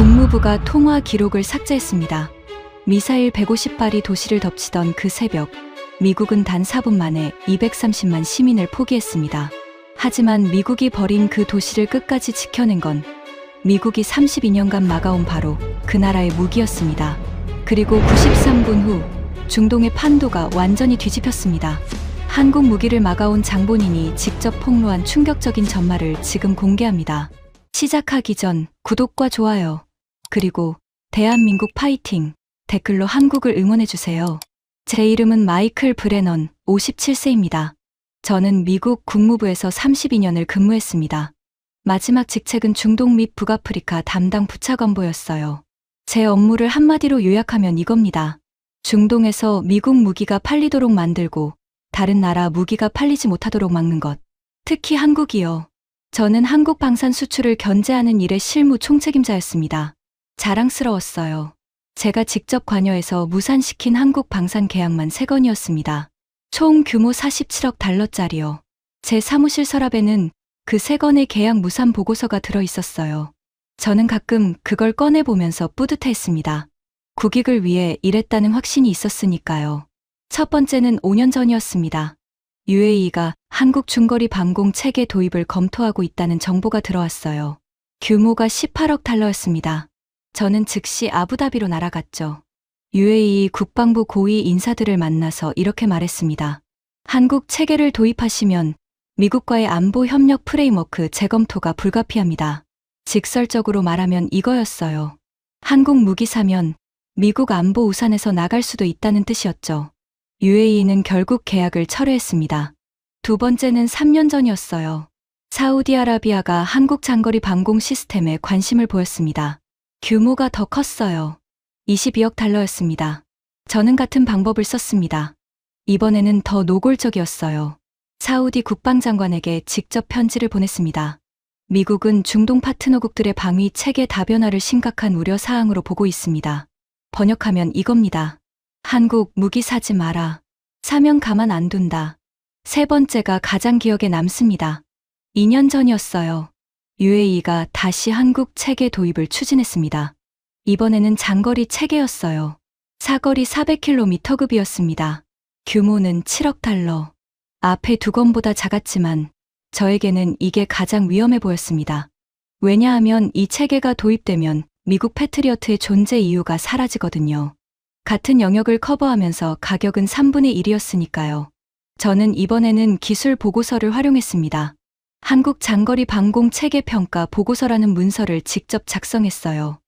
국무부가 통화 기록을 삭제했습니다. 미사일 150발이 도시를 덮치던 그 새벽, 미국은 단 4분 만에 230만 시민을 포기했습니다. 하지만 미국이 버린 그 도시를 끝까지 지켜낸 건 미국이 32년간 막아온 바로 그 나라의 무기였습니다. 그리고 93분 후 중동의 판도가 완전히 뒤집혔습니다. 한국 무기를 막아온 장본인이 직접 폭로한 충격적인 전말을 지금 공개합니다. 시작하기 전 구독과 좋아요, 그리고 대한민국 파이팅 댓글로 한국을 응원해주세요. 제 이름은 마이클 브레넌, 57세입니다. 저는 미국 국무부에서 32년을 근무했습니다. 마지막 직책은 중동 및 북아프리카 담당 부차관보였어요. 제 업무를 한마디로 요약하면 이겁니다. 중동에서 미국 무기가 팔리도록 만들고 다른 나라 무기가 팔리지 못하도록 막는 것. 특히 한국이요. 저는 한국 방산 수출을 견제하는 일의 실무 총책임자였습니다. 자랑스러웠어요. 제가 직접 관여해서 무산시킨 한국 방산 계약만 3건이었습니다. 총 규모 47억 달러짜리요. 제 사무실 서랍에는 그 3건의 계약 무산 보고서가 들어 있었어요. 저는 가끔 그걸 꺼내보면서 뿌듯해했습니다. 국익을 위해 일했다는 확신이 있었으니까요. 첫 번째는 5년 전이었습니다. UAE가 한국 중거리 방공 체계 도입을 검토하고 있다는 정보가 들어왔어요. 규모가 18억 달러였습니다. 저는 즉시 아부다비로 날아갔죠. UAE 국방부 고위 인사들을 만나서 이렇게 말했습니다. 한국 체계를 도입하시면 미국과의 안보 협력 프레임워크 재검토가 불가피합니다. 직설적으로 말하면 이거였어요. 한국 무기 사면 미국 안보 우산에서 나갈 수도 있다는 뜻이었죠. UAE는 결국 계약을 철회했습니다. 두 번째는 3년 전이었어요. 사우디아라비아가 한국 장거리 방공 시스템에 관심을 보였습니다. 규모가 더 컸어요. 22억 달러였습니다. 저는 같은 방법을 썼습니다. 이번에는 더 노골적이었어요. 사우디 국방장관에게 직접 편지를 보냈습니다. 미국은 중동 파트너국들의 방위 체계 다변화를 심각한 우려 사항으로 보고 있습니다. 번역하면 이겁니다. 한국 무기 사지 마라. 사면 가만 안 둔다. 세 번째가 가장 기억에 남습니다. 2년 전이었어요. UAE가 다시 한국 체계 도입을 추진했습니다. 이번에는 장거리 체계였어요. 사거리 400km급이었습니다. 규모는 7억 달러. 앞에 두 건보다 작았지만 저에게는 이게 가장 위험해 보였습니다. 왜냐하면 이 체계가 도입되면 미국 패트리어트의 존재 이유가 사라지거든요. 같은 영역을 커버하면서 가격은 3분의 1이었으니까요. 저는 이번에는 기술 보고서를 활용했습니다. 한국 장거리 방공 체계 평가 보고서라는 문서를 직접 작성했어요.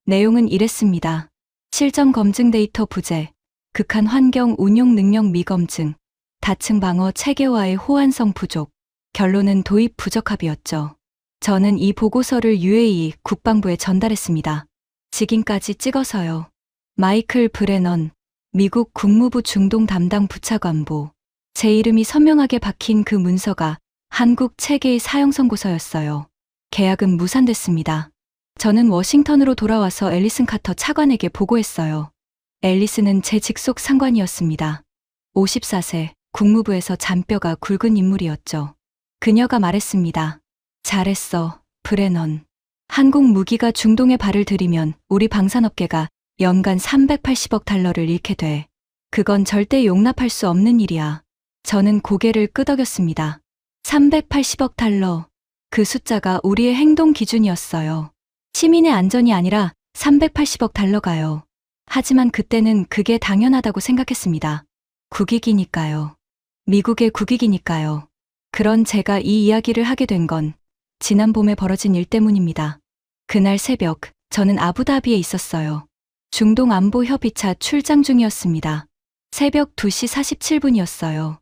내용은 이랬습니다. 실전 검증 데이터 부재, 극한 환경 운용 능력 미검증, 다층 방어 체계와의 호환성 부족, 결론은 도입 부적합이었죠. 저는 이 보고서를 UAE 국방부에 전달했습니다. 직인까지 찍어서요. 마이클 브레넌, 미국 국무부 중동 담당 부차관보. 제 이름이 선명하게 박힌 그 문서가 한국 체계의 사용 선고서였어요. 계약은 무산됐습니다. 저는 워싱턴으로 돌아와서 앨리슨 카터 차관에게 보고했어요. 앨리슨은 제 직속 상관이었습니다. 54세, 국무부에서 잔뼈가 굵은 인물이었죠. 그녀가 말했습니다. 잘했어, 브레넌. 한국 무기가 중동에 발을 들이면 우리 방산업계가 연간 380억 달러를 잃게 돼. 그건 절대 용납할 수 없는 일이야. 저는 고개를 끄덕였습니다. 380억 달러. 그 숫자가 우리의 행동 기준이었어요. 시민의 안전이 아니라 380억 달러가요. 하지만 그때는 그게 당연하다고 생각했습니다. 국익이니까요. 미국의 국익이니까요. 그런 제가 이 이야기를 하게 된 건 지난 봄에 벌어진 일 때문입니다. 그날 새벽, 저는 아부다비에 있었어요. 중동 안보 협의차 출장 중이었습니다. 새벽 2시 47분이었어요.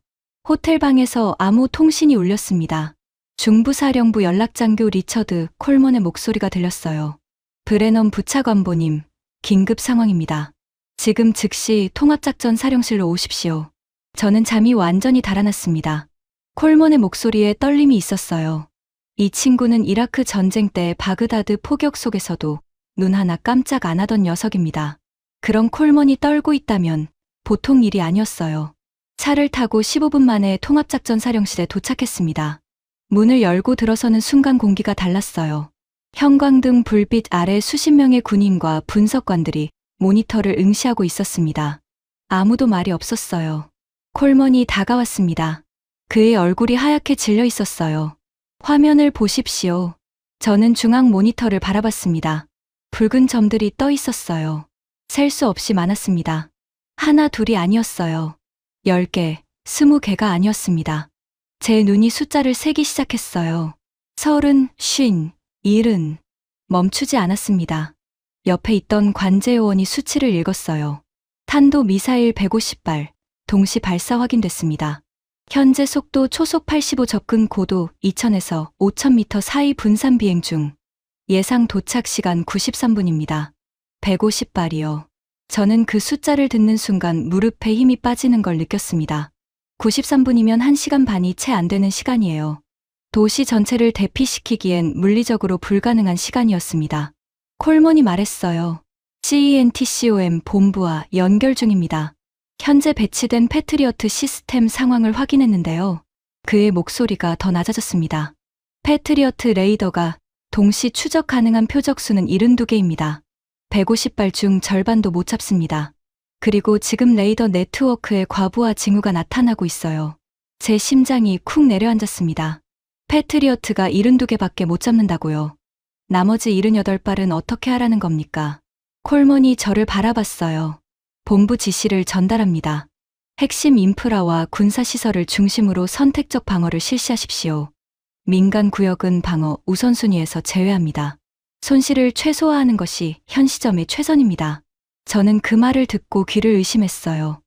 호텔방에서 암호 통신이 울렸습니다. 중부사령부 연락장교 리처드 콜먼의 목소리가 들렸어요. 브레넌 부차관보님, 긴급 상황입니다. 지금 즉시 통합작전 사령실로 오십시오. 저는 잠이 완전히 달아났습니다. 콜먼의 목소리에 떨림이 있었어요. 이 친구는 이라크 전쟁 때 바그다드 포격 속에서도 눈 하나 깜짝 안 하던 녀석입니다. 그런 콜먼이 떨고 있다면 보통 일이 아니었어요. 차를 타고 15분 만에 통합작전 사령실에 도착했습니다. 문을 열고 들어서는 순간 공기가 달랐어요. 형광등 불빛 아래 수십 명의 군인과 분석관들이 모니터를 응시하고 있었습니다. 아무도 말이 없었어요. 콜먼이 다가왔습니다. 그의 얼굴이 하얗게 질려 있었어요. 화면을 보십시오. 저는 중앙 모니터를 바라봤습니다. 붉은 점들이 떠 있었어요. 셀 수 없이 많았습니다. 하나, 둘이 아니었어요. 10개, 20개가 아니었습니다. 제 눈이 숫자를 세기 시작했어요. 30, 50, 70. 멈추지 않았습니다. 옆에 있던 관제요원이 수치를 읽었어요. 탄도 미사일 150발, 동시 발사 확인됐습니다. 현재 속도 초속 85 접근 고도 2000에서 5000m 사이 분산 비행 중. 예상 도착 시간 93분입니다. 150발이요. 저는 그 숫자를 듣는 순간 무릎에 힘이 빠지는 걸 느꼈습니다. 93분이면 1시간 반이 채 안 되는 시간이에요. 도시 전체를 대피시키기엔 물리적으로 불가능한 시간이었습니다. 콜먼이 말했어요. CENTCOM 본부와 연결 중입니다. 현재 배치된 패트리어트 시스템 상황을 확인했는데요. 그의 목소리가 더 낮아졌습니다. 패트리어트 레이더가 동시 추적 가능한 표적수는 72개입니다. 150발 중 절반도 못 잡습니다. 그리고 지금 레이더 네트워크에 과부하 징후가 나타나고 있어요. 제 심장이 쿵 내려앉았습니다. 패트리어트가 72개밖에 못 잡는다고요. 나머지 78발은 어떻게 하라는 겁니까? 콜먼이 저를 바라봤어요. 본부 지시를 전달합니다. 핵심 인프라와 군사시설을 중심으로 선택적 방어를 실시하십시오. 민간 구역은 방어 우선순위에서 제외합니다. 손실을 최소화하는 것이 현 시점의 최선입니다. 저는 그 말을 듣고 귀를 의심했어요.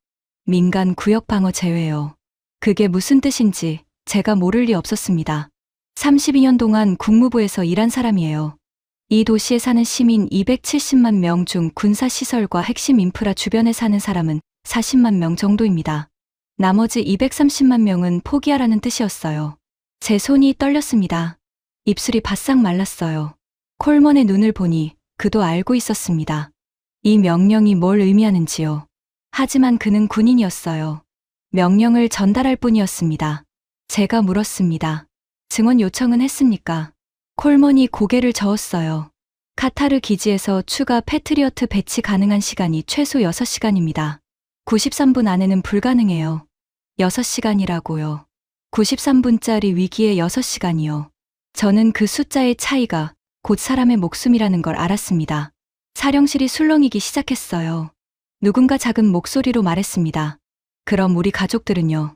민간 구역 방어 제외요. 그게 무슨 뜻인지 제가 모를 리 없었습니다. 32년 동안 국무부에서 일한 사람이에요. 이 도시에 사는 시민 270만 명 중 군사시설과 핵심 인프라 주변에 사는 사람은 40만 명 정도입니다. 나머지 230만 명은 포기하라는 뜻이었어요. 제 손이 떨렸습니다. 입술이 바싹 말랐어요. 콜먼의 눈을 보니 그도 알고 있었습니다. 이 명령이 뭘 의미하는지요. 하지만 그는 군인이었어요. 명령을 전달할 뿐이었습니다. 제가 물었습니다. 증언 요청은 했습니까? 콜먼이 고개를 저었어요. 카타르 기지에서 추가 패트리어트 배치 가능한 시간이 최소 6시간입니다. 93분 안에는 불가능해요. 6시간이라고요. 93분짜리 위기에 6시간이요. 저는 그 숫자의 차이가 곧 사람의 목숨이라는 걸 알았습니다. 사령실이 술렁이기 시작했어요. 누군가 작은 목소리로 말했습니다. 그럼 우리 가족들은요?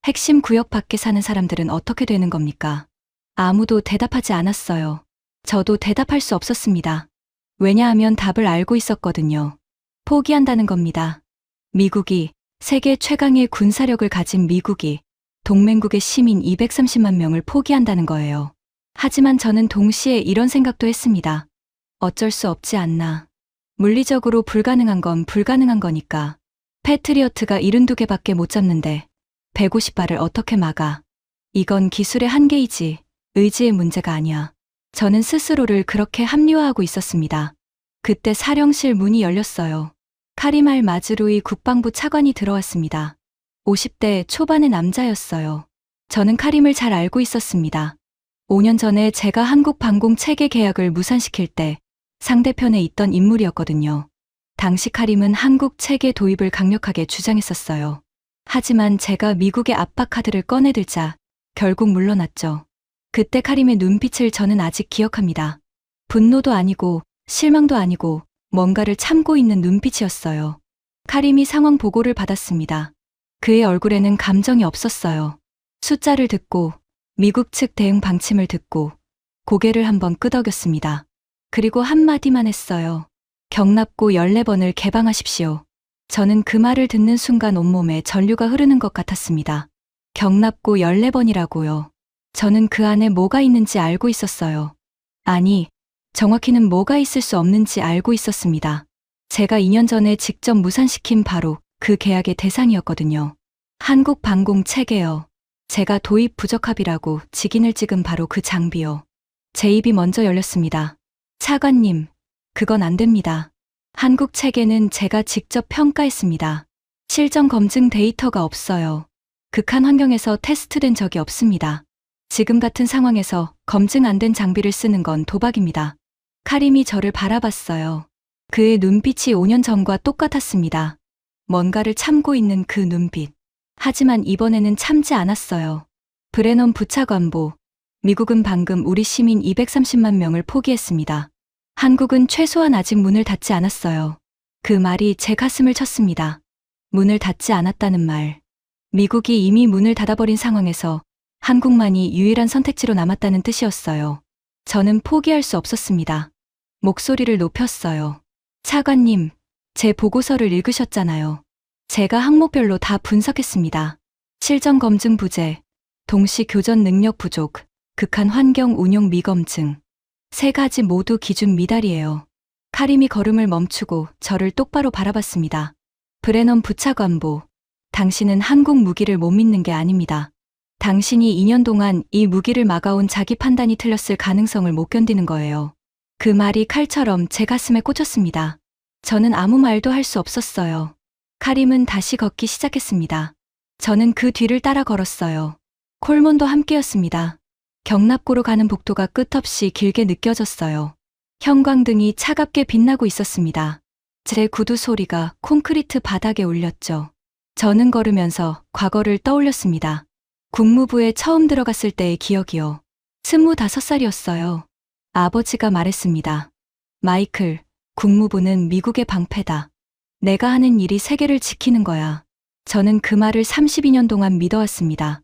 핵심 구역 밖에 사는 사람들은 어떻게 되는 겁니까? 아무도 대답하지 않았어요. 저도 대답할 수 없었습니다. 왜냐하면 답을 알고 있었거든요. 포기한다는 겁니다. 미국이, 세계 최강의 군사력을 가진 미국이 동맹국의 시민 230만 명을 포기한다는 거예요. 하지만 저는 동시에 이런 생각도 했습니다. 어쩔 수 없지 않나. 물리적으로 불가능한 건 불가능한 거니까. 패트리어트가 72개밖에 못 잡는데 150발을 어떻게 막아. 이건 기술의 한계이지 의지의 문제가 아니야. 저는 스스로를 그렇게 합리화하고 있었습니다. 그때 사령실 문이 열렸어요. 카리말 마즈로이 국방부 차관이 들어왔습니다. 50대 초반의 남자였어요. 저는 카림을 잘 알고 있었습니다. 5년 전에 제가 한국 방공 체계 계약을 무산시킬 때 상대편에 있던 인물이었거든요. 당시 카림은 한국 체계 도입을 강력하게 주장했었어요. 하지만 제가 미국의 압박 카드를 꺼내들자 결국 물러났죠. 그때 카림의 눈빛을 저는 아직 기억합니다. 분노도 아니고 실망도 아니고 뭔가를 참고 있는 눈빛이었어요. 카림이 상황 보고를 받았습니다. 그의 얼굴에는 감정이 없었어요. 숫자를 듣고 미국 측 대응 방침을 듣고 고개를 한번 끄덕였습니다. 그리고 한마디만 했어요. 경납고 14번을 개방하십시오. 저는 그 말을 듣는 순간 온몸에 전류가 흐르는 것 같았습니다. 경납고 14번이라고요. 저는 그 안에 뭐가 있는지 알고 있었어요. 아니, 정확히는 뭐가 있을 수 없는지 알고 있었습니다. 제가 2년 전에 직접 무산시킨 바로 그 계약의 대상이었거든요. 한국 방공 체계요. 제가 도입 부적합이라고 직인을 찍은 바로 그 장비요. 제 입이 먼저 열렸습니다. 차관님, 그건 안 됩니다. 한국 체계는 제가 직접 평가했습니다. 실전 검증 데이터가 없어요. 극한 환경에서 테스트된 적이 없습니다. 지금 같은 상황에서 검증 안 된 장비를 쓰는 건 도박입니다. 카림이 저를 바라봤어요. 그의 눈빛이 5년 전과 똑같았습니다. 뭔가를 참고 있는 그 눈빛. 하지만 이번에는 참지 않았어요. 브레넌 부차관보. 미국은 방금 우리 시민 230만 명을 포기했습니다. 한국은 최소한 아직 문을 닫지 않았어요. 그 말이 제 가슴을 쳤습니다. 문을 닫지 않았다는 말. 미국이 이미 문을 닫아버린 상황에서 한국만이 유일한 선택지로 남았다는 뜻이었어요. 저는 포기할 수 없었습니다. 목소리를 높였어요. 차관님, 제 보고서를 읽으셨잖아요. 제가 항목별로 다 분석했습니다. 실전 검증 부재, 동시 교전 능력 부족, 극한 환경 운용 미검증. 3가지 모두 기준 미달이에요. 카림이 걸음을 멈추고 저를 똑바로 바라봤습니다. 브레넌 부차관보, 당신은 한국 무기를 못 믿는 게 아닙니다. 당신이 2년 동안 이 무기를 막아온 자기 판단이 틀렸을 가능성을 못 견디는 거예요. 그 말이 칼처럼 제 가슴에 꽂혔습니다. 저는 아무 말도 할 수 없었어요. 카림은 다시 걷기 시작했습니다. 저는 그 뒤를 따라 걸었어요. 콜몬도 함께였습니다. 경납고로 가는 복도가 끝없이 길게 느껴졌어요. 형광등이 차갑게 빛나고 있었습니다. 제 구두 소리가 콘크리트 바닥에 울렸죠. 저는 걸으면서 과거를 떠올렸습니다. 국무부에 처음 들어갔을 때의 기억이요. 25살이었어요. 아버지가 말했습니다. 마이클, 국무부는 미국의 방패다. 내가 하는 일이 세계를 지키는 거야. 저는 그 말을 32년 동안 믿어왔습니다.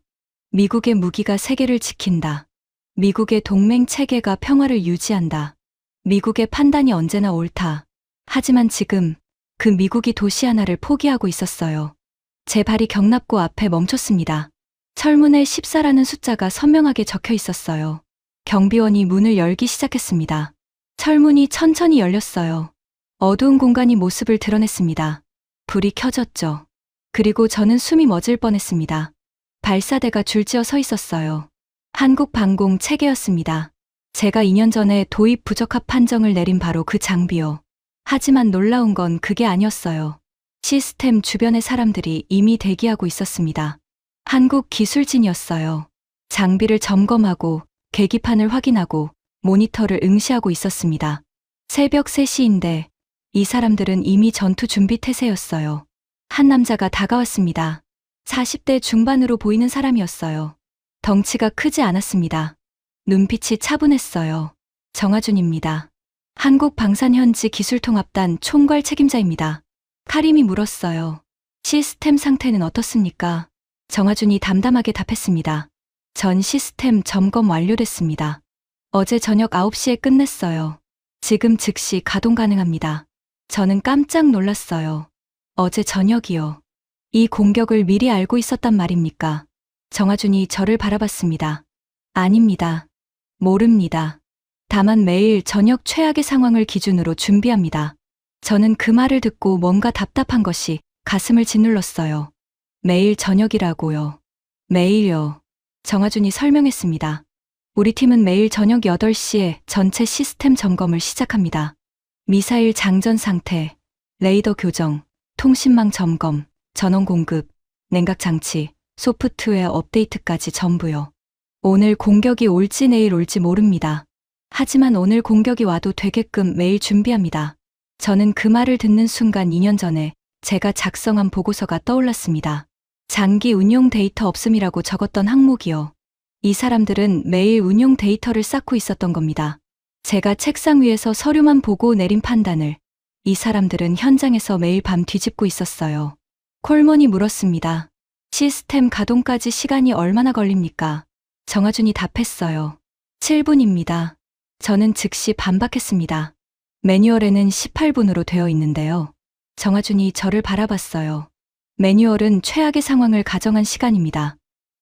미국의 무기가 세계를 지킨다. 미국의 동맹 체계가 평화를 유지한다. 미국의 판단이 언제나 옳다. 하지만 지금 그 미국이 도시 하나를 포기하고 있었어요. 제 발이 경납고 앞에 멈췄습니다. 철문에 14라는 숫자가 선명하게 적혀 있었어요. 경비원이 문을 열기 시작했습니다. 철문이 천천히 열렸어요. 어두운 공간이 모습을 드러냈습니다. 불이 켜졌죠. 그리고 저는 숨이 멎을 뻔했습니다. 발사대가 줄지어 서 있었어요. 한국 방공 체계였습니다. 제가 2년 전에 도입 부적합 판정을 내린 바로 그 장비요. 하지만 놀라운 건 그게 아니었어요. 시스템 주변의 사람들이 이미 대기하고 있었습니다. 한국 기술진이었어요. 장비를 점검하고 계기판을 확인하고 모니터를 응시하고 있었습니다. 새벽 3시인데 이 사람들은 이미 전투 준비 태세였어요. 한 남자가 다가왔습니다. 40대 중반으로 보이는 사람이었어요. 덩치가 크지 않았습니다. 눈빛이 차분했어요. 정하준입니다. 한국 방산현지 기술통합단 총괄 책임자입니다. 카림이 물었어요. 시스템 상태는 어떻습니까? 정하준이 담담하게 답했습니다. 전 시스템 점검 완료됐습니다. 어제 저녁 9시에 끝냈어요. 지금 즉시 가동 가능합니다. 저는 깜짝 놀랐어요. 어제 저녁이요. 이 공격을 미리 알고 있었단 말입니까? 정하준이 저를 바라봤습니다. 아닙니다. 모릅니다. 다만 매일 저녁 최악의 상황을 기준으로 준비합니다. 저는 그 말을 듣고 뭔가 답답한 것이 가슴을 짓눌렀어요. 매일 저녁이라고요. 매일요. 정하준이 설명했습니다. 우리 팀은 매일 저녁 8시에 전체 시스템 점검을 시작합니다. 미사일 장전 상태, 레이더 교정, 통신망 점검, 전원 공급, 냉각 장치, 소프트웨어 업데이트까지 전부요. 오늘 공격이 올지 내일 올지 모릅니다. 하지만 오늘 공격이 와도 되게끔 매일 준비합니다. 저는 그 말을 듣는 순간 2년 전에 제가 작성한 보고서가 떠올랐습니다. 장기 운용 데이터 없음이라고 적었던 항목이요. 이 사람들은 매일 운용 데이터를 쌓고 있었던 겁니다. 제가 책상 위에서 서류만 보고 내린 판단을 이 사람들은 현장에서 매일 밤 뒤집고 있었어요. 콜먼이 물었습니다. 시스템 가동까지 시간이 얼마나 걸립니까? 정하준이 답했어요. 7분입니다. 저는 즉시 반박했습니다. 매뉴얼에는 18분으로 되어 있는데요. 정하준이 저를 바라봤어요. 매뉴얼은 최악의 상황을 가정한 시간입니다.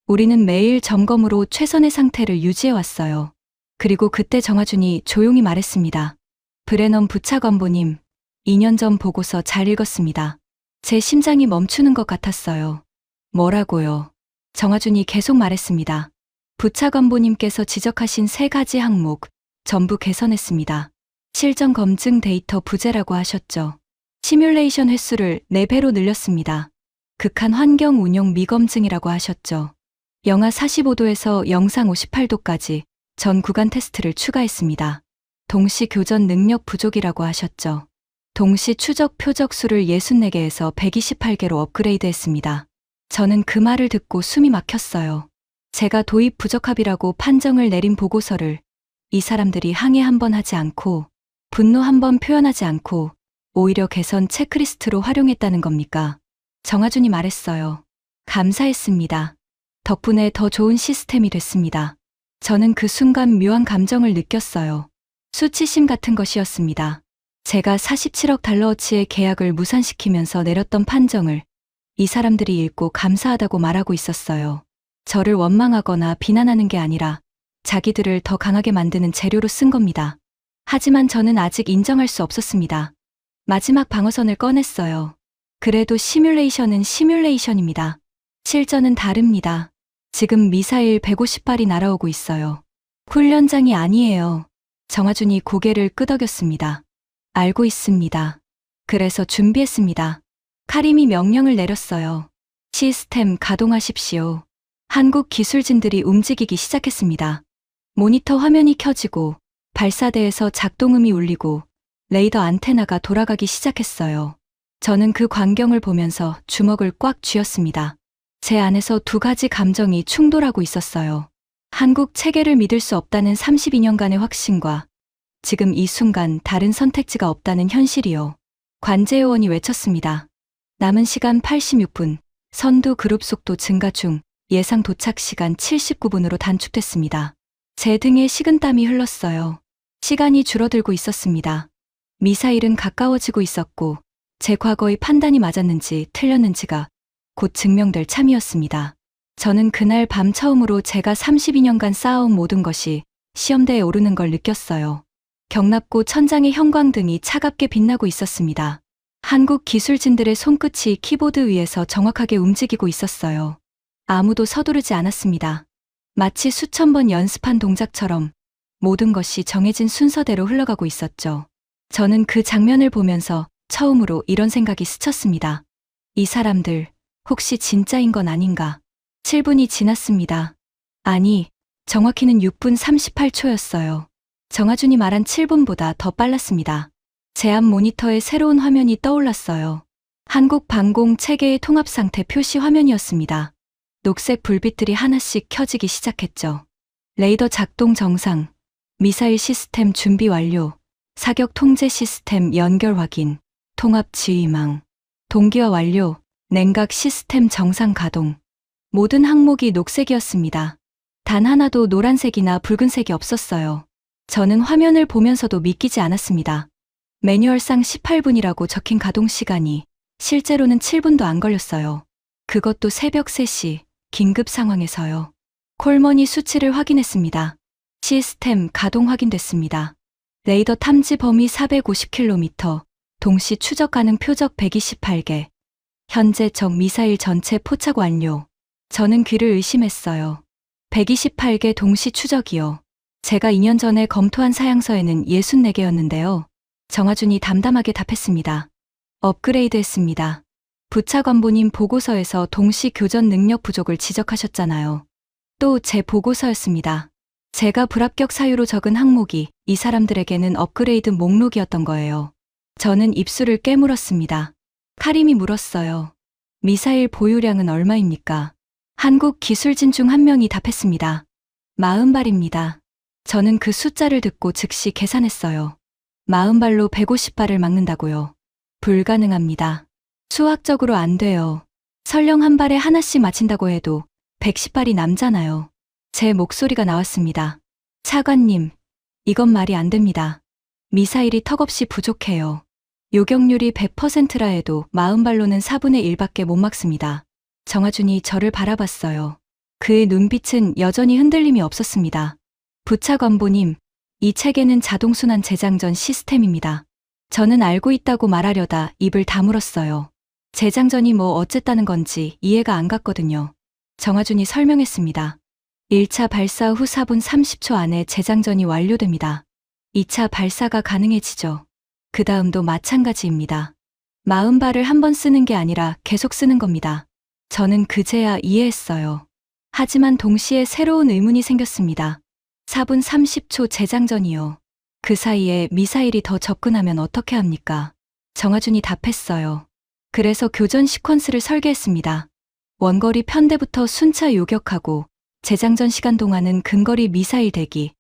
우리는 매일 점검으로 최선의 상태를 유지해왔어요. 그리고 그때 정하준이 조용히 말했습니다. 브레넌 부차관보님, 2년 전 보고서 잘 읽었습니다. 제 심장이 멈추는 것 같았어요. 뭐라고요? 정하준이 계속 말했습니다. 부차관보님께서 지적하신 3가지 항목, 전부 개선했습니다. 실전 검증 데이터 부재라고 하셨죠. 시뮬레이션 횟수를 4배로 늘렸습니다. 극한 환경 운용 미검증이라고 하셨죠. 영하 45도에서 영상 58도까지 전 구간 테스트를 추가했습니다. 동시 교전 능력 부족이라고 하셨죠. 동시 추적 표적 수를 64개에서 128개로 업그레이드했습니다. 저는 그 말을 듣고 숨이 막혔어요. 제가 도입 부적합이라고 판정을 내린 보고서를 이 사람들이 항의 한번 하지 않고 분노 한번 표현하지 않고 오히려 개선 체크리스트로 활용했다는 겁니까? 정하준이 말했어요. 감사했습니다. 덕분에 더 좋은 시스템이 됐습니다. 저는 그 순간 묘한 감정을 느꼈어요. 수치심 같은 것이었습니다. 제가 47억 달러어치의 계약을 무산시키면서 내렸던 판정을 이 사람들이 읽고 감사하다고 말하고 있었어요. 저를 원망하거나 비난하는 게 아니라 자기들을 더 강하게 만드는 재료로 쓴 겁니다. 하지만 저는 아직 인정할 수 없었습니다. 마지막 방어선을 꺼냈어요. 그래도 시뮬레이션은 시뮬레이션입니다. 실전은 다릅니다. 지금 미사일 150발이 날아오고 있어요. 훈련장이 아니에요. 정하준이 고개를 끄덕였습니다. 알고 있습니다. 그래서 준비했습니다. 카림이 명령을 내렸어요. 시스템 가동하십시오. 한국 기술진들이 움직이기 시작했습니다. 모니터 화면이 켜지고 발사대에서 작동음이 울리고 레이더 안테나가 돌아가기 시작했어요. 저는 그 광경을 보면서 주먹을 꽉 쥐었습니다. 제 안에서 두 가지 감정이 충돌하고 있었어요. 한국 체계를 믿을 수 없다는 32년간의 확신과 지금 이 순간 다른 선택지가 없다는 현실이요. 관제요원이 외쳤습니다. 남은 시간 86분, 선두 그룹 속도 증가 중, 예상 도착 시간 79분으로 단축됐습니다. 제 등에 식은땀이 흘렀어요. 시간이 줄어들고 있었습니다. 미사일은 가까워지고 있었고 제 과거의 판단이 맞았는지 틀렸는지가 곧 증명될 참이었습니다. 저는 그날 밤 처음으로 제가 32년간 쌓아온 모든 것이 시험대에 오르는 걸 느꼈어요. 경납고 천장의 형광등이 차갑게 빛나고 있었습니다. 한국 기술진들의 손끝이 키보드 위에서 정확하게 움직이고 있었어요. 아무도 서두르지 않았습니다. 마치 수천 번 연습한 동작처럼 모든 것이 정해진 순서대로 흘러가고 있었죠. 저는 그 장면을 보면서 처음으로 이런 생각이 스쳤습니다. 이 사람들 혹시 진짜인 건 아닌가? 7분이 지났습니다. 아니, 정확히는 6분 38초였어요. 정하준이 말한 7분보다 더 빨랐습니다. 제 앞 모니터에 새로운 화면이 떠올랐어요. 한국 방공 체계의 통합 상태 표시 화면이었습니다. 녹색 불빛들이 하나씩 켜지기 시작했죠. 레이더 작동 정상, 미사일 시스템 준비 완료, 사격 통제 시스템 연결 확인, 통합 지휘망, 동기화 완료, 냉각 시스템 정상 가동. 모든 항목이 녹색이었습니다. 단 하나도 노란색이나 붉은색이 없었어요. 저는 화면을 보면서도 믿기지 않았습니다. 매뉴얼상 18분이라고 적힌 가동 시간이 실제로는 7분도 안 걸렸어요. 그것도 새벽 3시, 긴급 상황에서요. 콜머니 수치를 확인했습니다. 시스템 가동 확인됐습니다. 레이더 탐지 범위 450km, 동시 추적 가능 표적 128개. 현재 적 미사일 전체 포착 완료. 저는 귀를 의심했어요. 128개 동시 추적이요. 제가 2년 전에 검토한 사양서에는 64개였는데요. 정하준이 담담하게 답했습니다. 업그레이드했습니다. 부차관보님 보고서에서 동시 교전 능력 부족을 지적하셨잖아요. 또 제 보고서였습니다. 제가 불합격 사유로 적은 항목이 이 사람들에게는 업그레이드 목록이었던 거예요. 저는 입술을 깨물었습니다. 카림이 물었어요. 미사일 보유량은 얼마입니까? 한국 기술진 중 한 명이 답했습니다. 40발입니다. 저는 그 숫자를 듣고 즉시 계산했어요. 40발로 150발을 막는다고요. 불가능합니다. 수학적으로 안 돼요. 설령 한 발에 하나씩 맞힌다고 해도 110발이 남잖아요. 제 목소리가 나왔습니다. 차관님, 이건 말이 안 됩니다. 미사일이 턱없이 부족해요. 요격률이 100%라 해도 40발로는 4분의 1밖에 못 막습니다. 정하준이 저를 바라봤어요. 그의 눈빛은 여전히 흔들림이 없었습니다. 부차관보님, 이 체계는 자동순환 재장전 시스템입니다. 저는 알고 있다고 말하려다 입을 다물었어요. 재장전이 뭐 어쨌다는 건지 이해가 안 갔거든요. 정하준이 설명했습니다. 1차 발사 후 4분 30초 안에 재장전이 완료됩니다. 2차 발사가 가능해지죠. 그 다음도 마찬가지입니다. 40발을 한 번 쓰는 게 아니라 계속 쓰는 겁니다. 저는 그제야 이해했어요. 하지만 동시에 새로운 의문이 생겼습니다. 4분 30초 재장전이요. 그 사이에 미사일이 더 접근하면 어떻게 합니까? 정하준이 답했어요. 그래서 교전 시퀀스를 설계했습니다. 원거리 편대부터 순차 요격하고 재장전 시간 동안은 근거리 미사일 대기,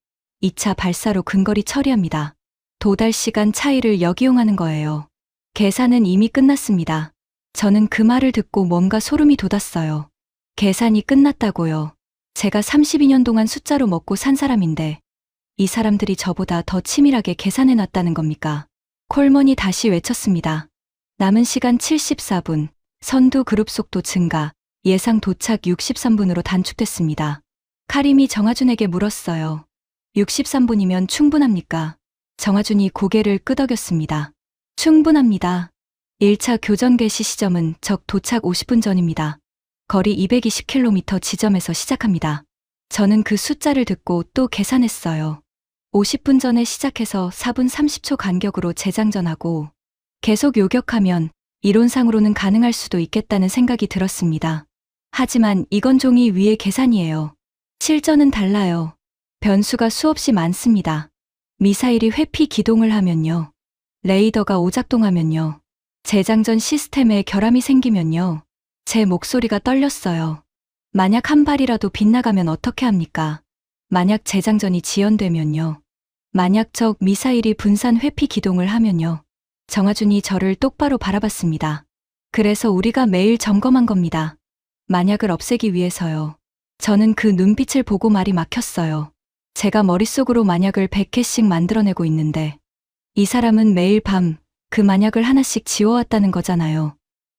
2차 발사로 근거리 처리합니다. 도달 시간 차이를 역이용하는 거예요. 계산은 이미 끝났습니다. 저는 그 말을 듣고 뭔가 소름이 돋았어요. 계산이 끝났다고요. 제가 32년 동안 숫자로 먹고 산 사람인데 이 사람들이 저보다 더 치밀하게 계산해놨다는 겁니까? 콜먼이 다시 외쳤습니다. 남은 시간 74분, 선두 그룹 속도 증가, 예상 도착 63분으로 단축됐습니다. 카림이 정하준에게 물었어요. 63분이면 충분합니까? 정하준이 고개를 끄덕였습니다. 충분합니다. 1차 교전 개시 시점은 적 도착 50분 전입니다. 거리 220km 지점에서 시작합니다. 저는 그 숫자를 듣고 또 계산했어요. 50분 전에 시작해서 4분 30초 간격으로 재장전하고 계속 요격하면 이론상으로는 가능할 수도 있겠다는 생각이 들었습니다. 하지만 이건 종이 위의 계산이에요. 실전은 달라요. 변수가 수없이 많습니다. 미사일이 회피 기동을 하면요. 레이더가 오작동하면요. 재장전 시스템에 결함이 생기면요. 제 목소리가 떨렸어요. 만약 한 발이라도 빗나가면 어떻게 합니까? 만약 재장전이 지연되면요. 만약 적 미사일이 분산 회피 기동을 하면요. 정하준이 저를 똑바로 바라봤습니다. 그래서 우리가 매일 점검한 겁니다. 만약을 없애기 위해서요. 저는 그 눈빛을 보고 말이 막혔어요. 제가 머릿속으로 만약을 100개씩 만들어내고 있는데 이 사람은 매일 밤 그 만약을 하나씩 지워왔다는 거잖아요.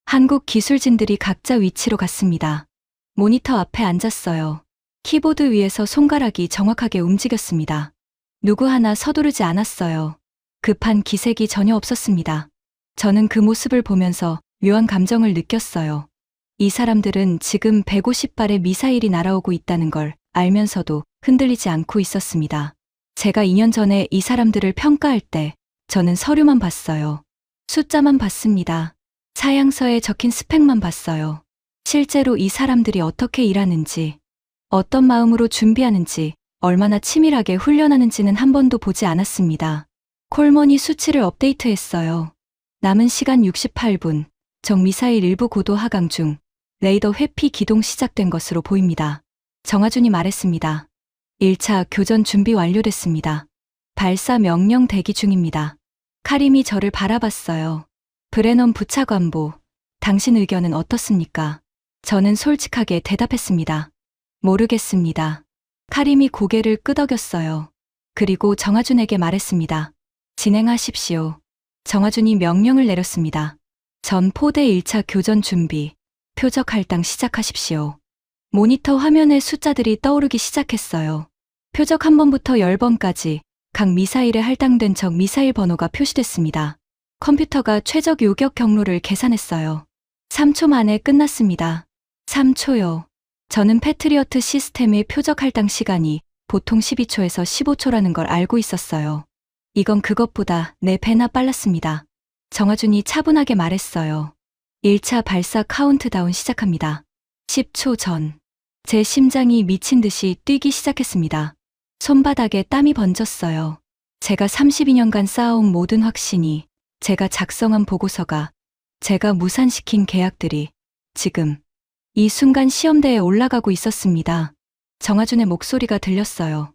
한국 기술진들이 각자 위치로 갔습니다. 모니터 앞에 앉았어요. 키보드 위에서 손가락이 정확하게 움직였습니다. 누구 하나 서두르지 않았어요. 급한 기색이 전혀 없었습니다. 저는 그 모습을 보면서 묘한 감정을 느꼈어요. 이 사람들은 지금 150발의 미사일이 날아오고 있다는 걸 알면서도 흔들리지 않고 있었습니다. 제가 2년 전에 이 사람들을 평가할 때 저는 서류만 봤어요. 숫자만 봤습니다. 사양서에 적힌 스펙만 봤어요. 실제로 이 사람들이 어떻게 일하는지, 어떤 마음으로 준비하는지, 얼마나 치밀하게 훈련하는지는 한 번도 보지 않았습니다. 콜먼이 수치를 업데이트했어요. 남은 시간 68분, 적 미사일 일부 고도 하강 중, 레이더 회피 기동 시작된 것으로 보입니다. 정하준이 말했습니다. 1차 교전 준비 완료됐습니다. 발사 명령 대기 중입니다. 카림이 저를 바라봤어요. 브레넌 부차관보, 당신 의견은 어떻습니까? 저는 솔직하게 대답했습니다. 모르겠습니다. 카림이 고개를 끄덕였어요. 그리고 정하준에게 말했습니다. 진행하십시오. 정하준이 명령을 내렸습니다. 전 포대 1차 교전 준비, 표적 할당 시작하십시오. 모니터 화면에 숫자들이 떠오르기 시작했어요. 표적 1번부터 10번까지 각 미사일에 할당된 적 미사일 번호가 표시됐습니다. 컴퓨터가 최적 요격 경로를 계산했어요. 3초 만에 끝났습니다. 3초요. 저는 패트리어트 시스템의 표적 할당 시간이 보통 12초에서 15초라는 걸 알고 있었어요. 이건 그것보다 4배나 빨랐습니다. 정하준이 차분하게 말했어요. 1차 발사 카운트다운 시작합니다. 10초 전. 제 심장이 미친 듯이 뛰기 시작했습니다. 손바닥에 땀이 번졌어요. 제가 32년간 쌓아온 모든 확신이, 제가 작성한 보고서가, 제가 무산시킨 계약들이 지금 이 순간 시험대에 올라가고 있었습니다. 정하준의 목소리가 들렸어요.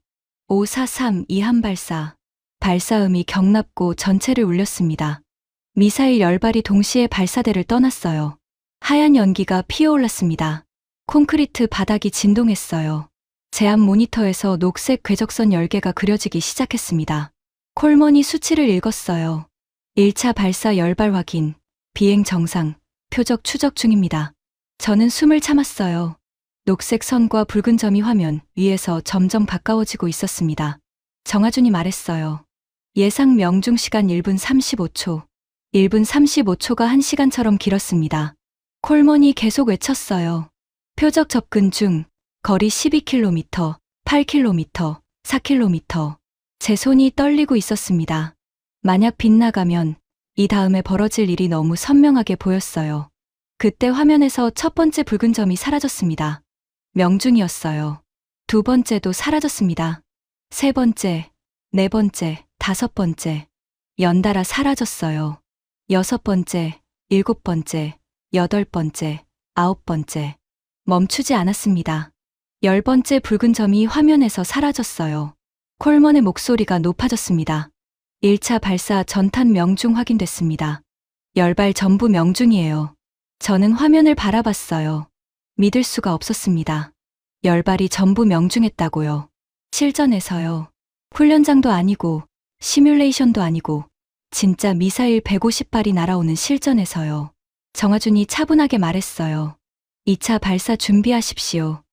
543 이한 발사. 발사음이 경납고 전체를 울렸습니다. 미사일 10발이 동시에 발사대를 떠났어요. 하얀 연기가 피어올랐습니다. 콘크리트 바닥이 진동했어요. 제 앞 모니터에서 녹색 궤적선 10개가 그려지기 시작했습니다. 콜먼이 수치를 읽었어요. 1차 발사 10발 확인, 비행 정상, 표적 추적 중입니다. 저는 숨을 참았어요. 녹색 선과 붉은 점이 화면 위에서 점점 가까워지고 있었습니다. 정하준이 말했어요. 예상 명중 시간 1분 35초. 1분 35초가 1시간처럼 길었습니다. 콜먼이 계속 외쳤어요. 표적 접근 중, 거리 12km, 8km, 4km. 제 손이 떨리고 있었습니다. 만약 빗나가면 이 다음에 벌어질 일이 너무 선명하게 보였어요. 그때 화면에서 첫 번째 붉은 점이 사라졌습니다. 명중이었어요. 두 번째도 사라졌습니다. 세 번째, 네 번째, 다섯 번째. 연달아 사라졌어요. 여섯 번째, 일곱 번째, 여덟 번째, 아홉 번째. 멈추지 않았습니다. 열 번째 붉은 점이 화면에서 사라졌어요. 콜먼의 목소리가 높아졌습니다. 1차 발사 전탄 명중 확인됐습니다. 10발 전부 명중이에요. 저는 화면을 바라봤어요. 믿을 수가 없었습니다. 10발이 전부 명중했다고요. 실전에서요. 훈련장도 아니고 시뮬레이션도 아니고 진짜 미사일 150발이 날아오는 실전에서요. 정하준이 차분하게 말했어요. 2차 발사 준비하십시오.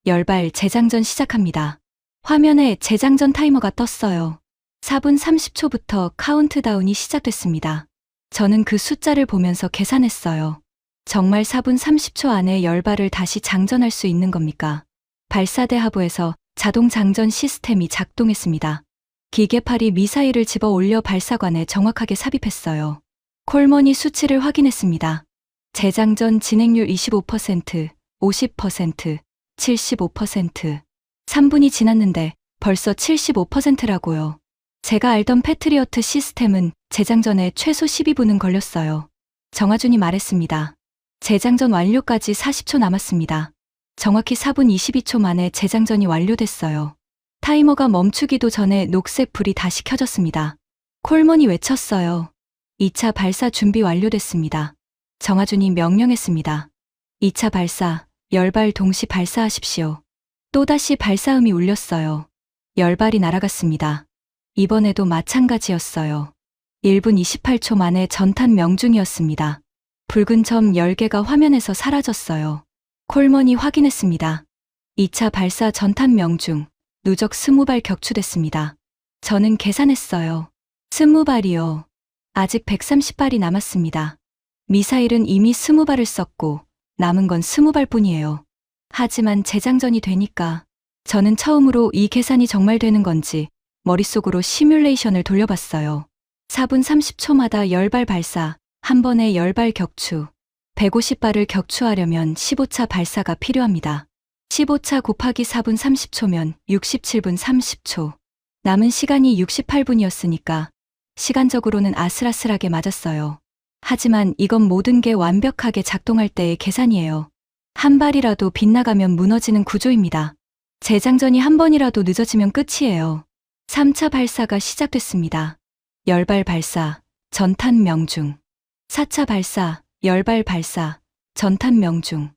10발 재장전 시작합니다. 화면에 재장전 타이머가 떴어요. 4분 30초부터 카운트다운이 시작됐습니다. 저는 그 숫자를 보면서 계산했어요. 정말 4분 30초 안에 10발을 다시 장전할 수 있는 겁니까? 발사대 하부에서 자동 장전 시스템이 작동했습니다. 기계팔이 미사일을 집어 올려 발사관에 정확하게 삽입했어요. 콜먼이 수치를 확인했습니다. 재장전 진행률 25%, 50%, 75%. 3분이 지났는데 벌써 75%라고요. 제가 알던 패트리어트 시스템은 재장전에 최소 12분은 걸렸어요. 정하준이 말했습니다. 재장전 완료까지 40초 남았습니다. 정확히 4분 22초 만에 재장전이 완료됐어요. 타이머가 멈추기도 전에 녹색 불이 다시 켜졌습니다. 콜먼이 외쳤어요. 2차 발사 준비 완료됐습니다. 정하준이 명령했습니다. 2차 발사, 10발 동시 발사하십시오. 또다시 발사음이 울렸어요. 10발이 날아갔습니다. 이번에도 마찬가지였어요. 1분 28초 만에 전탄 명중이었습니다. 붉은 점 10개가 화면에서 사라졌어요. 콜먼이 확인했습니다. 2차 발사 전탄 명중, 누적 20발 격추됐습니다. 저는 계산했어요. 20발이요. 아직 130발이 남았습니다. 미사일은 이미 20발을 썼고 남은 건 20발 뿐이에요. 하지만 재장전이 되니까 저는 처음으로 이 계산이 정말 되는 건지 머릿속으로 시뮬레이션을 돌려봤어요. 4분 30초마다 10발 발사, 한 번에 10발 격추. 150발을 격추하려면 15차 발사가 필요합니다. 15차 곱하기 4분 30초면 67분 30초. 남은 시간이 68분이었으니까 시간적으로는 아슬아슬하게 맞았어요. 하지만 이건 모든 게 완벽하게 작동할 때의 계산이에요. 한 발이라도 빗나가면 무너지는 구조입니다. 재장전이 한 번이라도 늦어지면 끝이에요. 3차 발사가 시작됐습니다. 10발 발사, 전탄 명중. 4차 발사, 10발 발사, 전탄 명중.